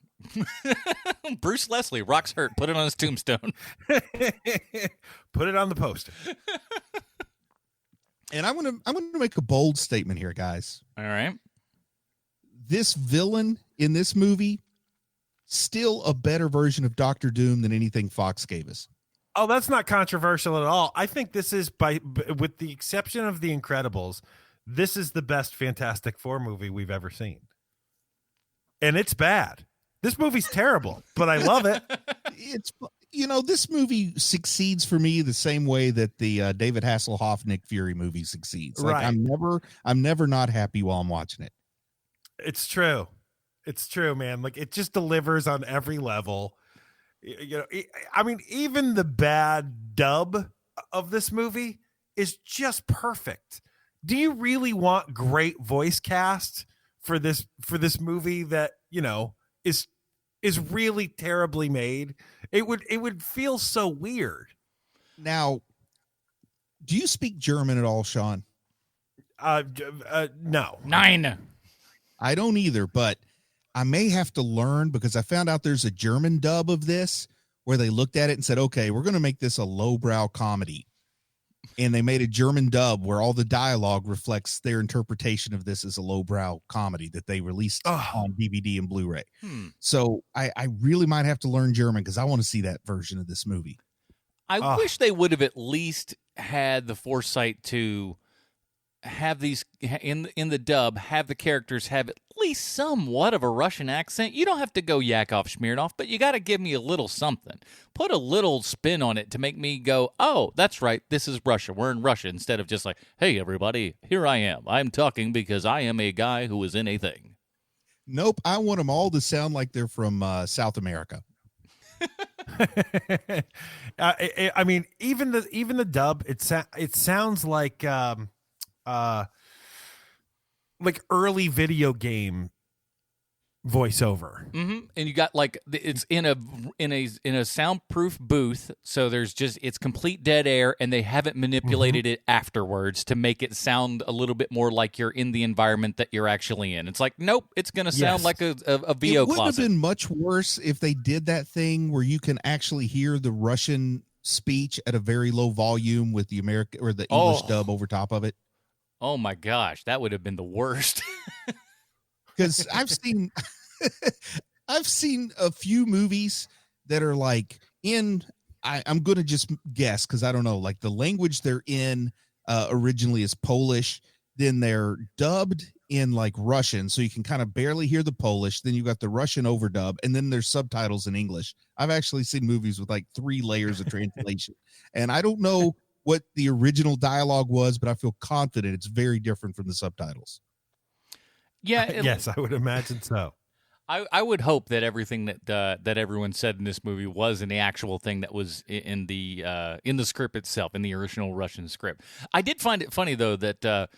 Bruce Leslie, rocks hurt. Put it on his tombstone. Put it on the poster. And I'm gonna make a bold statement here, guys. All right. This villain in this movie, still a better version of Doctor Doom than anything Fox gave us. Oh, that's not controversial at all. I think this is, with the exception of The Incredibles, this is the best Fantastic Four movie we've ever seen. And it's bad. This movie's terrible, but I love it. It's, this movie succeeds for me the same way that the David Hasselhoff Nick Fury movie succeeds. Like, right. I'm never not happy while I'm watching it. It's true. It's true, man. Like, it just delivers on every level. I mean, even the bad dub of this movie is just perfect. Do you really want great voice cast for this movie that, is really terribly made? It would feel so weird. Now, do you speak German at all, Sean? No. 9. I don't either, but I may have to learn, because I found out there's a German dub of this where they looked at it and said, okay, we're going to make this a lowbrow comedy. And they made a German dub where all the dialogue reflects their interpretation of this as a lowbrow comedy that they released on DVD and Blu-ray. So I really might have to learn German, because I want to see that version of this movie. I wish they would have at least had the foresight to have these in the dub, have the characters have at least somewhat of a Russian accent. You don't have to go Yakov Smirnoff, but you got to give me a little something. Put a little spin on it to make me go, oh, that's right, this is Russia. We're in Russia, instead of just like, hey, everybody, here I am. I'm talking because I am a guy who is in a thing. Nope, I want them all to sound like they're from South America. I mean, even the dub, it sounds like early video game voiceover. Mm-hmm. And you got it's in a soundproof booth, so it's complete dead air, and they haven't manipulated it afterwards to make it sound a little bit more like you're in the environment that you're actually in. It's like, nope, it's going to sound like a VO it would closet. have been much worse if they did that thing where you can actually hear the Russian speech at a very low volume with the American or the English dub over top of it. Oh my gosh, that would have been the worst. Because I've seen a few movies that are like I'm going to just guess, because I don't know, like the language they're in originally is Polish, then they're dubbed in like Russian, so you can kind of barely hear the Polish, then you've got the Russian overdub, and then there's subtitles in English. I've actually seen movies with like 3 layers of translation, and I don't know what the original dialogue was, but I feel confident it's very different from the subtitles. Yeah. Yes, I would imagine so. I would hope that everything that everyone said in this movie was in the actual thing that was in the script itself, in the original Russian script. I did find it funny, though, that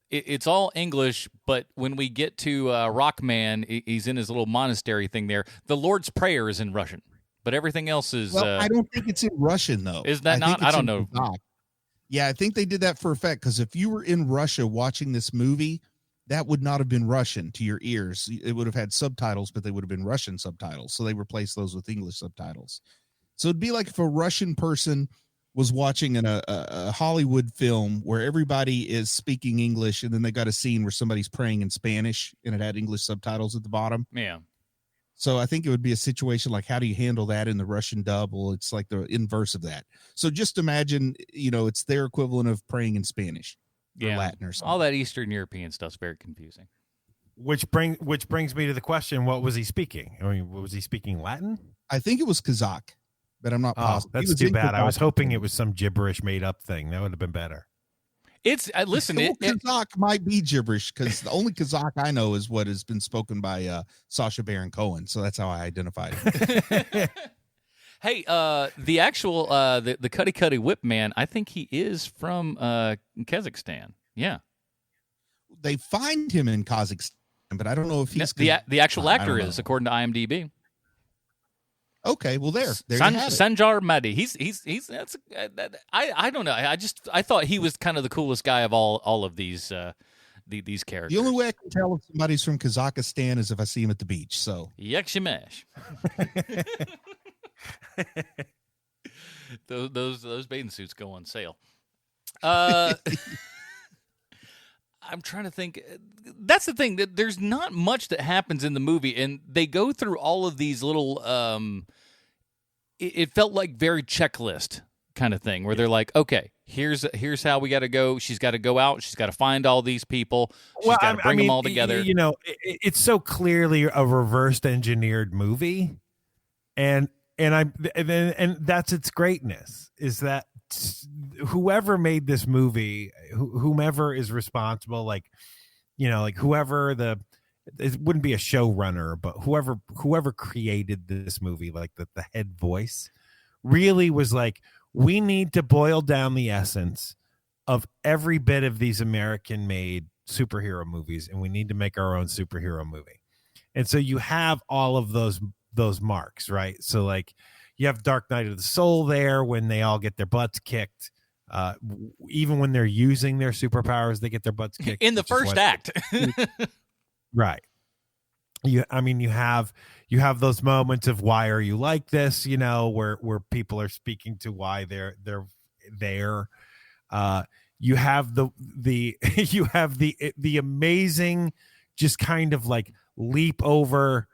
it's all English, but when we get to Rockman, he's in his little monastery thing there. The Lord's Prayer is in Russian, but everything else is... Well, I don't think it's in Russian, though. Is that not? I don't know. Kazakh. Yeah, I think they did that for effect, because if you were in Russia watching this movie, that would not have been Russian to your ears. It would have had subtitles, but they would have been Russian subtitles. So they replaced those with English subtitles. So it'd be like if a Russian person was watching a Hollywood film where everybody is speaking English, and then they got a scene where somebody's praying in Spanish and it had English subtitles at the bottom. Yeah. So I think it would be a situation like, how do you handle that in the Russian dub? Well, it's like the inverse of that. So just imagine, it's their equivalent of praying in Spanish or Latin or something. All that Eastern European stuff's very confusing. Which brings me to the question: what was he speaking? I mean, was he speaking Latin? I think it was Kazakh, but I'm not positive. That's too bad. I was hoping it was some gibberish made up thing. That would have been better. It's listen. Kazakh might be gibberish because the only Kazakh I know is what has been spoken by Sacha Baron Cohen. So that's how I identified it. Hey, the actual the Cuddy Cuddy Whip Man, I think he is from Kazakhstan. Yeah, they find him in Kazakhstan, but I don't know if he's the actual actor is, according to IMDb. Okay, well there Sanjar Madi. He's that's I don't know. I thought he was kind of the coolest guy of all of these characters. The only way I can tell if somebody's from Kazakhstan is if I see him at the beach. So Yakshimash. those bathing suits go on sale. I'm trying to think. That's the thing, that there's not much that happens in the movie, and they go through all of these little. It felt like very checklist kind of thing, where they're like, okay, here's how we got to go. She's got to go out. She's got to find all these people. She's got to bring them all together. You know, it's so clearly a reversed engineered movie, and that's its greatness, is that whoever made this movie, whomever is responsible, like whoever it wouldn't be a showrunner, but whoever created this movie, like the head voice, really was like, we need to boil down the essence of every bit of these American made superhero movies, and we need to make our own superhero movie. And so you have all of those marks, right? So like you have Dark Knight of the Soul there, when they all get their butts kicked. Even when they're using their superpowers, they get their butts kicked in the first act. Right. You have those moments of why are you like this, where people are speaking to why they're there. You have the amazing, just kind of like leap over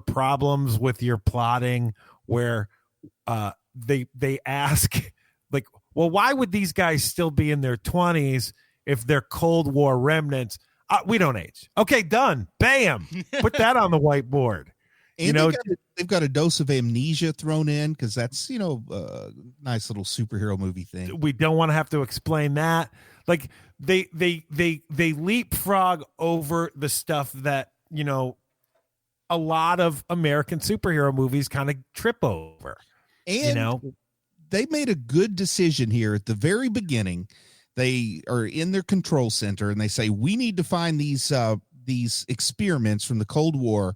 problems with your plotting, where they ask, like, well, why would these guys still be in their 20s if they're Cold War remnants? We don't age. Okay, done. Bam. Put that on the whiteboard. And they've got a dose of amnesia thrown in, because that's, a nice little superhero movie thing. We don't want to have to explain that. Like they leapfrog over the stuff that, a lot of American superhero movies kind of trip over. And they made a good decision here at the very beginning. They are in their control center and they say, we need to find these experiments from the Cold War.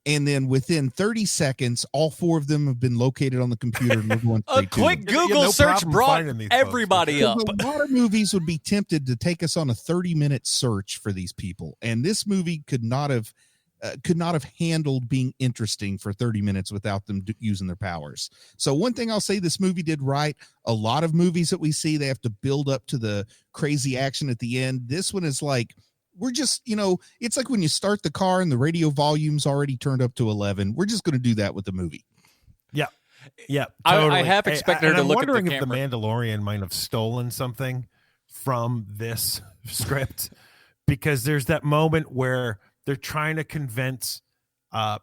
And then within 30 seconds, all 4 of them have been located on the computer. And we're going a quick Google search brought everybody up. A lot of movies would be tempted to take us on a 30-minute search for these people. And this movie could not have handled being interesting for 30 minutes without them using their powers. So one thing I'll say this movie did right. A lot of movies that we see, they have to build up to the crazy action at the end. This one is like, we're just, it's like when you start the car and the radio volume's already turned up to 11. We're just going to do that with the movie. Yeah. Yeah. Totally. I have expected her to look at the camera. I'm wondering if the Mandalorian might have stolen something from this script, because there's that moment where they're trying to convince the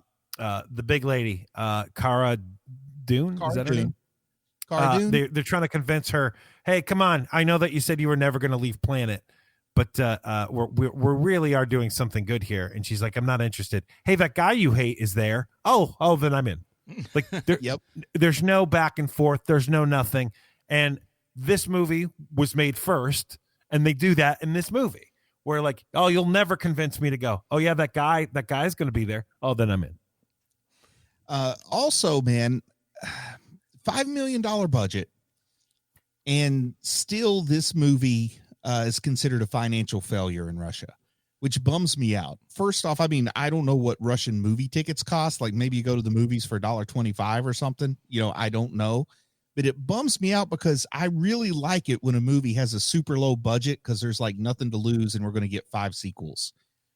big lady, Cara Dune. Is that her name? Cara Dune. They're trying to convince her, hey, come on. I know that you said you were never going to leave planet, but we really are doing something good here. And she's like, I'm not interested. Hey, that guy you hate is there. Oh, then I'm in. Like, yep. There's no back and forth. There's no nothing. And this movie was made first, and they do that in this movie. Where like, oh, you'll never convince me to go. Oh yeah, that guy's going to be there. Oh, then I'm in. Also, man, $5 million budget, and still this movie is considered a financial failure in Russia, which bums me out. First off, I don't know what Russian movie tickets cost. Like maybe you go to the movies for $1.25 or something. I don't know. But it bums me out because I really like it when a movie has a super low budget, because there's like nothing to lose and we're going to get 5 sequels,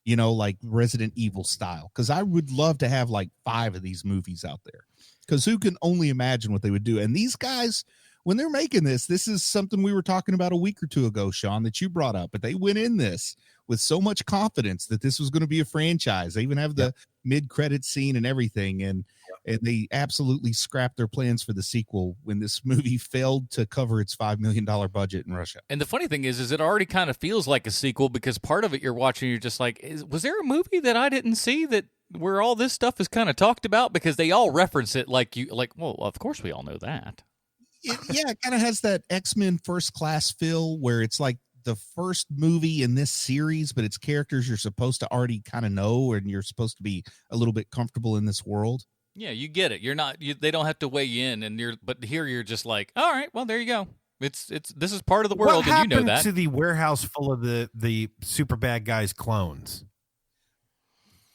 like Resident Evil style. Because I would love to have like 5 of these movies out there, because who can only imagine what they would do. And these guys, when they're making this is something we were talking about a week or 2 ago, Sean, that you brought up. But they went in this with so much confidence that this was going to be a franchise. They even have the mid-credit scene and everything. And And they absolutely scrapped their plans for the sequel when this movie failed to cover its $5 million budget in Russia. And the funny thing is it already kind of feels like a sequel because part of it you're watching, you're just like, was there a movie that I didn't see that where all this stuff is kind of talked about? Because they all reference it like, well, of course we all know that. It kind of has that X-Men First Class feel where it's like the first movie in this series, but it's characters you're supposed to already kind of know, and you're supposed to be a little bit comfortable in this world. Yeah, you get it. You're not. They don't have to weigh you in, but here you're just like, all right, well, there you go. It's this is part of the world, and you know that. What happened to the warehouse full of the super bad guys' clones?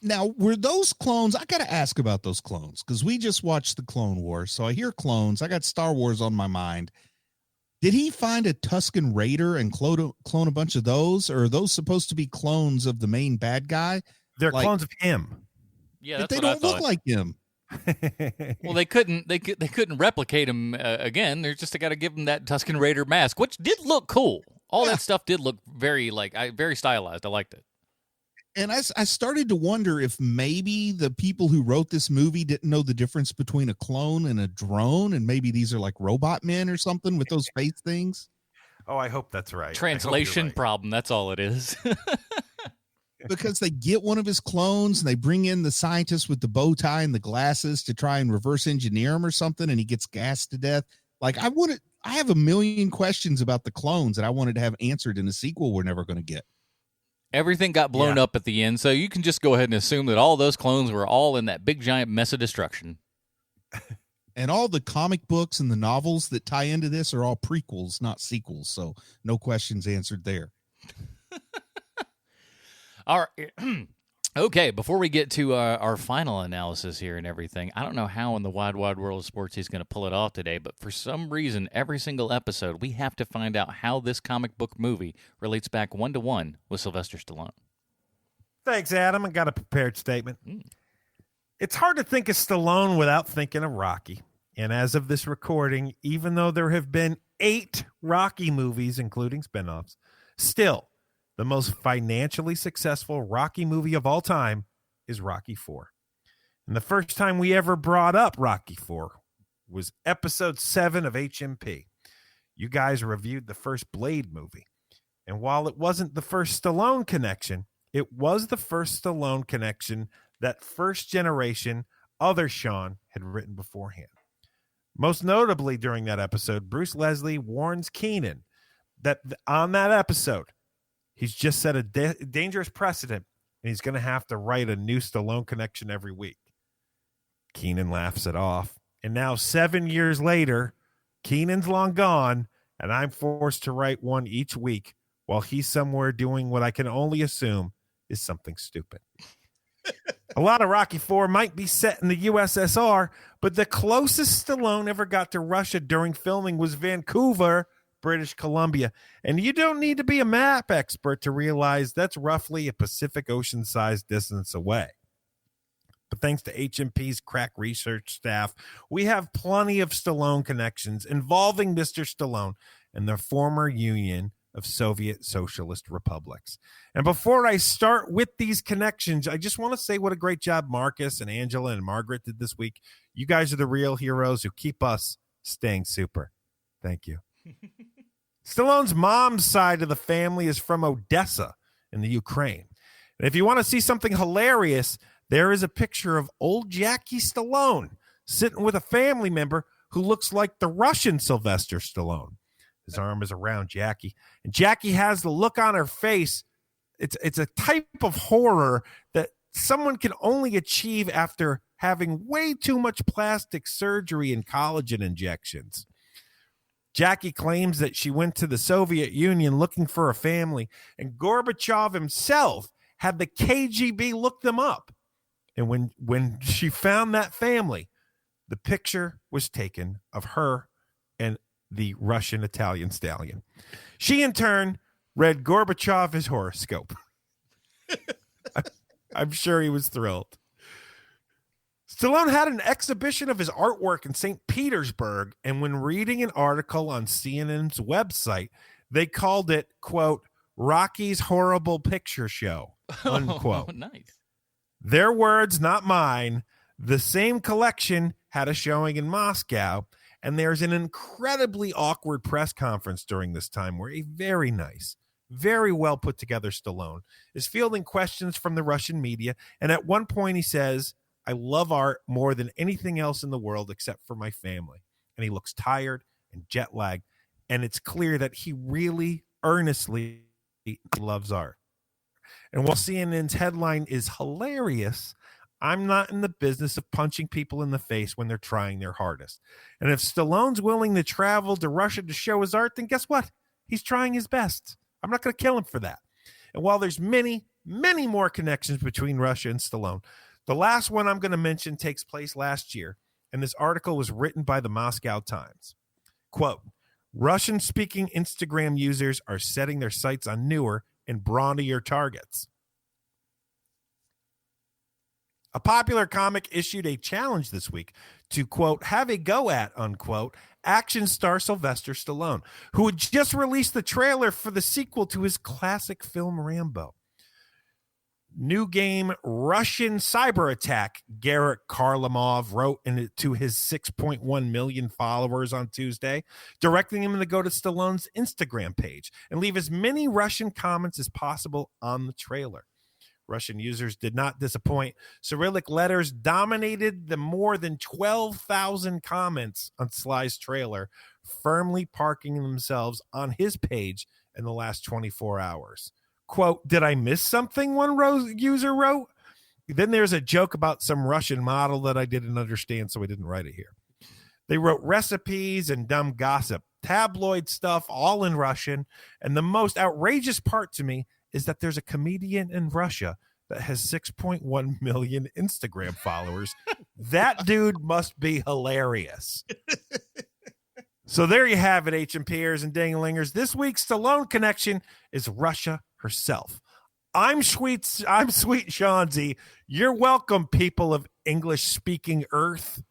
Now, were those clones? I got to ask about those clones because we just watched the Clone Wars, so I hear clones. I got Star Wars on my mind. Did he find a Tusken Raider and clone a bunch of those, or are those supposed to be clones of the main bad guy? They're clones of him. Yeah, that's they don't look like him. Well, they couldn't replicate him again. They got to give him that Tusken Raider mask, which did look cool. All that stuff did look very very stylized. I liked it. And I started to wonder if maybe the people who wrote this movie didn't know the difference between a clone and a drone, and maybe these are like robot men or something with those face things. Oh, I hope that's right. Translation problem. That's all it is. Because they get one of his clones and they bring in the scientist with the bow tie and the glasses to try and reverse engineer him or something, and he gets gassed to death. Like I have a million questions about the clones that I wanted to have answered in a sequel we're never going to get. Everything got blown up at the end, so you can just go ahead and assume that all those clones were all in that big giant mess of destruction. And all the comic books and the novels that tie into this are all prequels, not sequels. So no questions answered there. All right. Okay, before we get to our final analysis here and everything, I don't know how in the wide world of sports he's going to pull it off today, but for some reason, every single episode, we have to find out how this comic book movie relates back 1-to-1 with Sylvester Stallone. Thanks, Adam. I got a prepared statement. It's hard to think of Stallone without thinking of Rocky. And as of this recording, even though there have been 8 Rocky movies, including spinoffs, still, the most financially successful Rocky movie of all time is Rocky IV. And the first time we ever brought up Rocky IV was episode 7 of HMP. You guys reviewed the first Blade movie. And while it wasn't the first Stallone connection, it was the first Stallone connection that first generation other Sean had written beforehand. Most notably during that episode, Bruce Leslie warns Keenan that on that episode, he's just set a dangerous precedent, and he's going to have to write a new Stallone connection every week. Keenan laughs it off. And now 7 years later, Keenan's long gone, and I'm forced to write one each week while he's somewhere doing what I can only assume is something stupid. A lot of Rocky IV might be set in the USSR, but the closest Stallone ever got to Russia during filming was Vancouver, British Columbia. And you don't need to be a map expert to realize that's roughly a Pacific Ocean-sized distance away. But thanks to HMP's crack research staff, we have plenty of Stallone connections involving Mr. Stallone and the former Union of Soviet Socialist Republics. And before I start with these connections, I just want to say what a great job Marcus and Angela and Margaret did this week. You guys are the real heroes who keep us staying super. Thank you. Stallone's mom's side of the family is from Odessa in the Ukraine. And if you want to see something hilarious, there is a picture of old Jackie Stallone sitting with a family member who looks like the Russian Sylvester Stallone. His arm is around Jackie, and Jackie has the look on her face. It's a type of horror that someone can only achieve after having way too much plastic surgery and collagen injections. Jackie claims that she went to the Soviet Union looking for a family, and Gorbachev himself had the KGB look them up. And when she found that family, the picture was taken of her and the Russian Italian stallion. She, in turn, read Gorbachev his horoscope. I'm sure he was thrilled. Stallone had an exhibition of his artwork in St. Petersburg, and when reading an article on CNN's website, they called it, quote, Rocky's Horrible Picture Show, unquote. Oh, nice. Their words, not mine. The same collection had a showing in Moscow, and there's an incredibly awkward press conference during this time where a very nice, very well put together Stallone is fielding questions from the Russian media. And at one point he says, "I love art more than anything else in the world except for my family." And he looks tired and jet lagged. And it's clear that he really earnestly loves art. And while CNN's headline is hilarious, I'm not in the business of punching people in the face when they're trying their hardest. And if Stallone's willing to travel to Russia to show his art, then guess what? He's trying his best. I'm not going to kill him for that. And while there's many, many more connections between Russia and Stallone, the last one I'm going to mention takes place last year, and this article was written by the Moscow Times. Quote, Russian-speaking Instagram users are setting their sights on newer and brawnier targets. A popular comic issued a challenge this week to, quote, have a go at, unquote, action star Sylvester Stallone, who had just released the trailer for the sequel to his classic film Rambo. New game Russian cyber attack, Garrett Karlamov wrote to his 6.1 million followers on Tuesday, directing him to go to Stallone's Instagram page and leave as many Russian comments as possible on the trailer. Russian users did not disappoint. Cyrillic letters dominated the more than 12,000 comments on Sly's trailer, firmly parking themselves on his page in the last 24 hours. Quote, did I miss something? One user wrote. Then there's a joke about some Russian model that I didn't understand, so I didn't write it here. They wrote recipes and dumb gossip, tabloid stuff, all in Russian. And the most outrageous part to me is that there's a comedian in Russia that has 6.1 million Instagram followers. That dude must be hilarious. So there you have it, HMPers and Danglingers. This week's Stallone connection is Russia herself. I'm sweet Shawnzy. You're welcome, people of English-speaking Earth.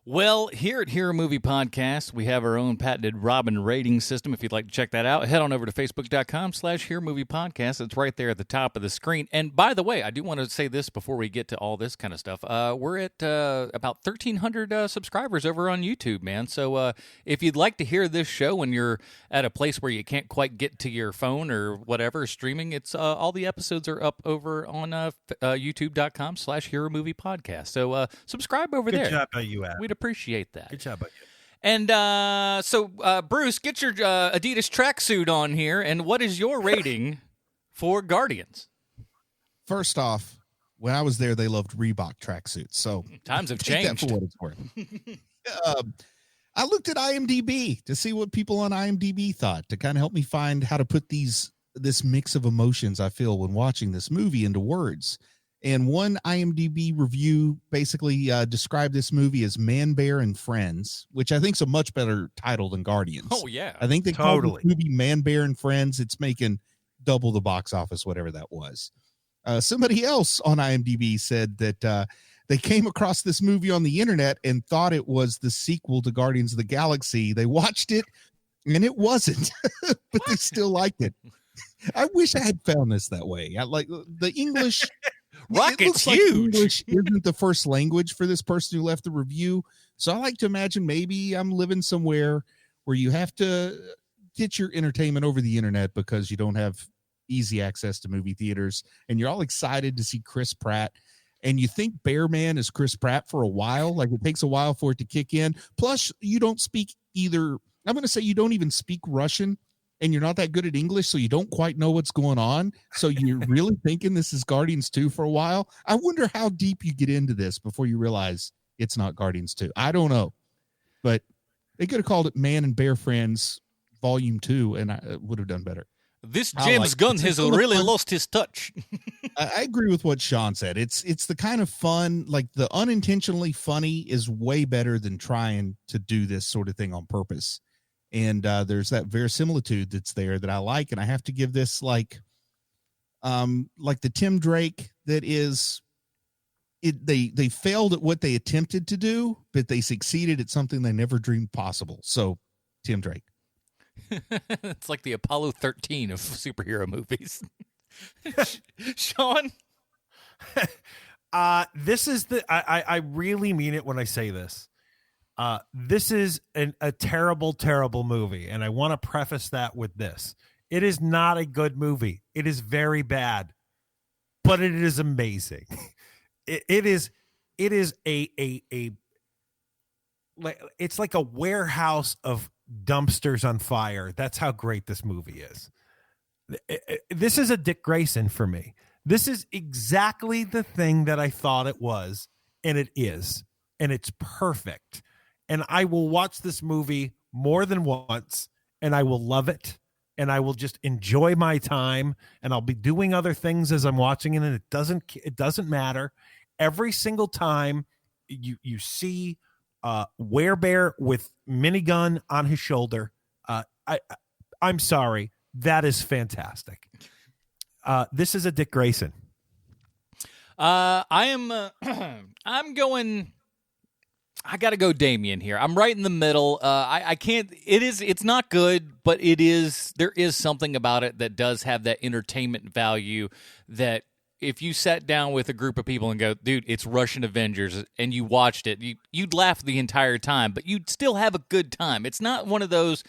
Well, here at Hero Movie Podcast, we have our own patented Robin rating system. If you'd like to check that out, head on over to Facebook.com/Hero Movie Podcast. It's right there at the top of the screen. And by the way, I do want to say this before we get to all this kind of stuff. We're at about 1,300 subscribers over on YouTube, man. So if you'd like to hear this show when you're at a place where you can't quite get to your phone or whatever streaming, it's all the episodes are up over on YouTube.com/Hero Movie Podcast. So subscribe over there. Good job by you, Adam. We'd appreciate that. Good job, buddy. And so, Bruce, get your Adidas tracksuit on here. And what is your rating for Guardians? First off, when I was there, they loved Reebok tracksuits. So times have take changed. that for what it's worth. I looked at IMDb to see what people on IMDb thought, to kind of help me find how to put this mix of emotions I feel when watching this movie into words. And one IMDb review basically described this movie as Man, Bear, and Friends, which I think is a much better title than Guardians. Oh, yeah. I think they called the movie Man, Bear, and Friends. It's making double the box office, whatever that was. Somebody else on IMDb said that they came across this movie on the internet and thought it was the sequel to Guardians of the Galaxy. They watched it, and it wasn't, but they still liked it. I wish I had found this that way. I like the English... Rocket's like huge. English isn't the first language for this person who left the review. So I like to imagine maybe I'm living somewhere where you have to get your entertainment over the internet because you don't have easy access to movie theaters, and you're all excited to see Chris Pratt. And you think Bear Man is Chris Pratt for a while. Like it takes a while for it to kick in. Plus you don't speak either. I'm going to say you don't even speak Russian. And you're not that good at English, so you don't quite know what's going on. So you're really thinking this is Guardians 2 for a while. I wonder how deep you get into this before you realize it's not Guardians 2. I don't know. But they could have called it Man and Bear Friends Volume 2, and I would have done better. This James Gunn has really lost his touch. I agree with what Sean said. It's the kind of fun, like the unintentionally funny is way better than trying to do this sort of thing on purpose. And there's that verisimilitude that's there that I like, and I have to give this like the Tim Drake that is it. They failed at what they attempted to do, but they succeeded at something they never dreamed possible. So, Tim Drake. It's like the Apollo 13 of superhero movies. Sean, This is I really mean it when I say this. This is a terrible, terrible movie. And I want to preface that with this. It is not a good movie. It is very bad, but it is amazing. It is it's like a warehouse of dumpsters on fire. That's how great this movie is. This is a Dick Grayson for me. This is exactly the thing that I thought it was, and it is, and it's perfect. And I will watch this movie more than once, and I will love it, and I will just enjoy my time, and I'll be doing other things as I'm watching it, and it doesn't matter. Every single time you see Werebear with minigun on his shoulder, I'm sorry, that is fantastic. This is a Dick Grayson. I'm going. I got to go Damien here. I'm right in the middle. I can't. It's not good, but it is. There is something about it that does have that entertainment value. That if you sat down with a group of people and go, "Dude, it's Russian Avengers," and you watched it, you'd laugh the entire time, but you'd still have a good time. It's not one of those.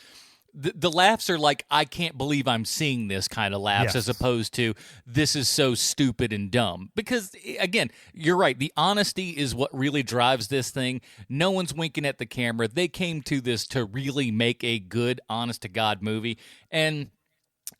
The laughs are like, I can't believe I'm seeing this kind of laughs, as opposed to this is so stupid and dumb. Because, again, you're right. The honesty is what really drives this thing. No one's winking at the camera. They came to this to really make a good, honest-to-God movie. And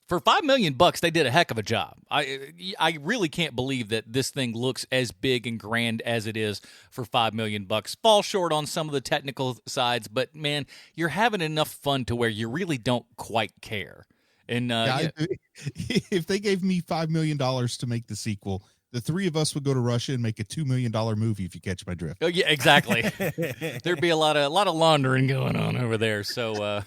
for $5 million, they did a heck of a job. I really can't believe that this thing looks as big and grand as it is for $5 million. Fall short on some of the technical sides, but man, you're having enough fun to where you really don't quite care. And if they gave me $5 million to make the sequel, the three of us would go to Russia and make a $2 million movie, if you catch my drift. Oh yeah, exactly. There'd be a lot of laundering going on over there. So,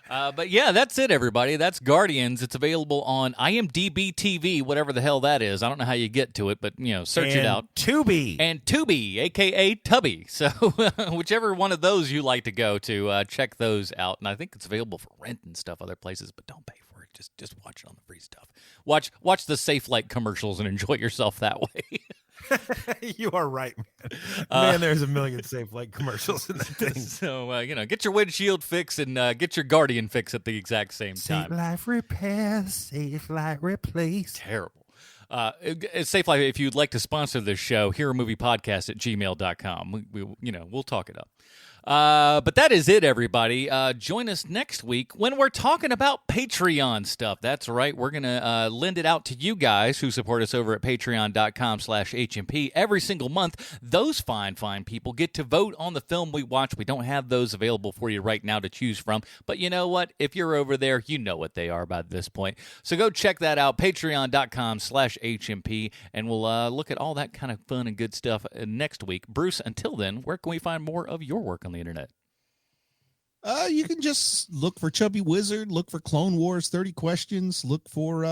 but yeah, that's it, everybody. That's Guardians. It's available on IMDb TV, whatever the hell that is. I don't know how you get to it, but search it out. Tubi, aka Tubby. So, whichever one of those you like to go to, check those out. And I think it's available for rent and stuff other places, but don't pay for it. Just watch it on the free stuff. Watch the Safe Light commercials and enjoy yourself that way. You are right, man. There's a million Safe Light commercials in that thing. So get your windshield fix and get your Guardian fix at the exact same time. Safe Light repair, Safe Light replace. Terrible. Safe Light, if you'd like to sponsor this show, heromoviepodcast at gmail.com. We'll talk it up. But that is it, everybody. Join us next week when we're talking about Patreon stuff. That's right. We're going to lend it out to you guys who support us over at patreon.com/HMP every single month. Those fine people get to vote on the film we watch. We don't have those available for you right now to choose from. But you know what? If you're over there, you know what they are by this point. So go check that out, patreon.com/HMP, and we'll look at all that kind of fun and good stuff next week. Bruce, until then, where can we find more of your work on the internet? You can just look for Chubby Wizard, look for Clone Wars 30 Questions, look for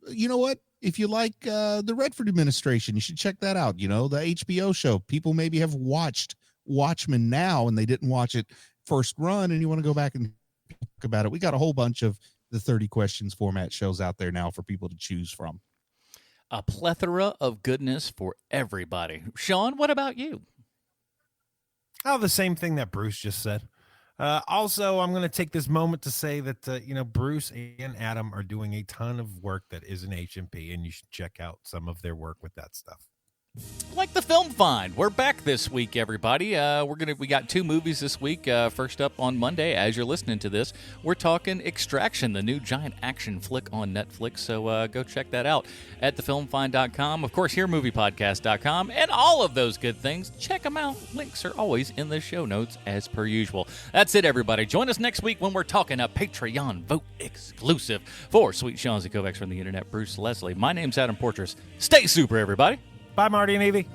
you know what, if you like the Redford administration, you should check that out. The HBO show. People maybe have watched Watchmen now and they didn't watch it first run, and you want to go back and talk about it. We got a whole bunch of the 30 Questions format shows out there now for people to choose from. A plethora of goodness for everybody. Sean, what about you? Oh, the same thing that Bruce just said. Also, I'm going to take this moment to say that, Bruce and Adam are doing a ton of work that is in HMP, and you should check out some of their work with that stuff. Like the Film Find. We're back this week, everybody. We got 2 movies this week. First up on Monday, as you're listening to this, we're talking Extraction, the new giant action flick on Netflix. So go check that out at thefilmfind.com. Of course, heremoviepodcast.com, and all of those good things. Check them out. Links are always in the show notes as per usual. That's it, everybody. Join us next week when we're talking a Patreon vote exclusive. For Sweet Sean's and Kovacs from the internet, Bruce Leslie. My name's Adam Portrais. Stay super, everybody. Bye, Marty and Evie.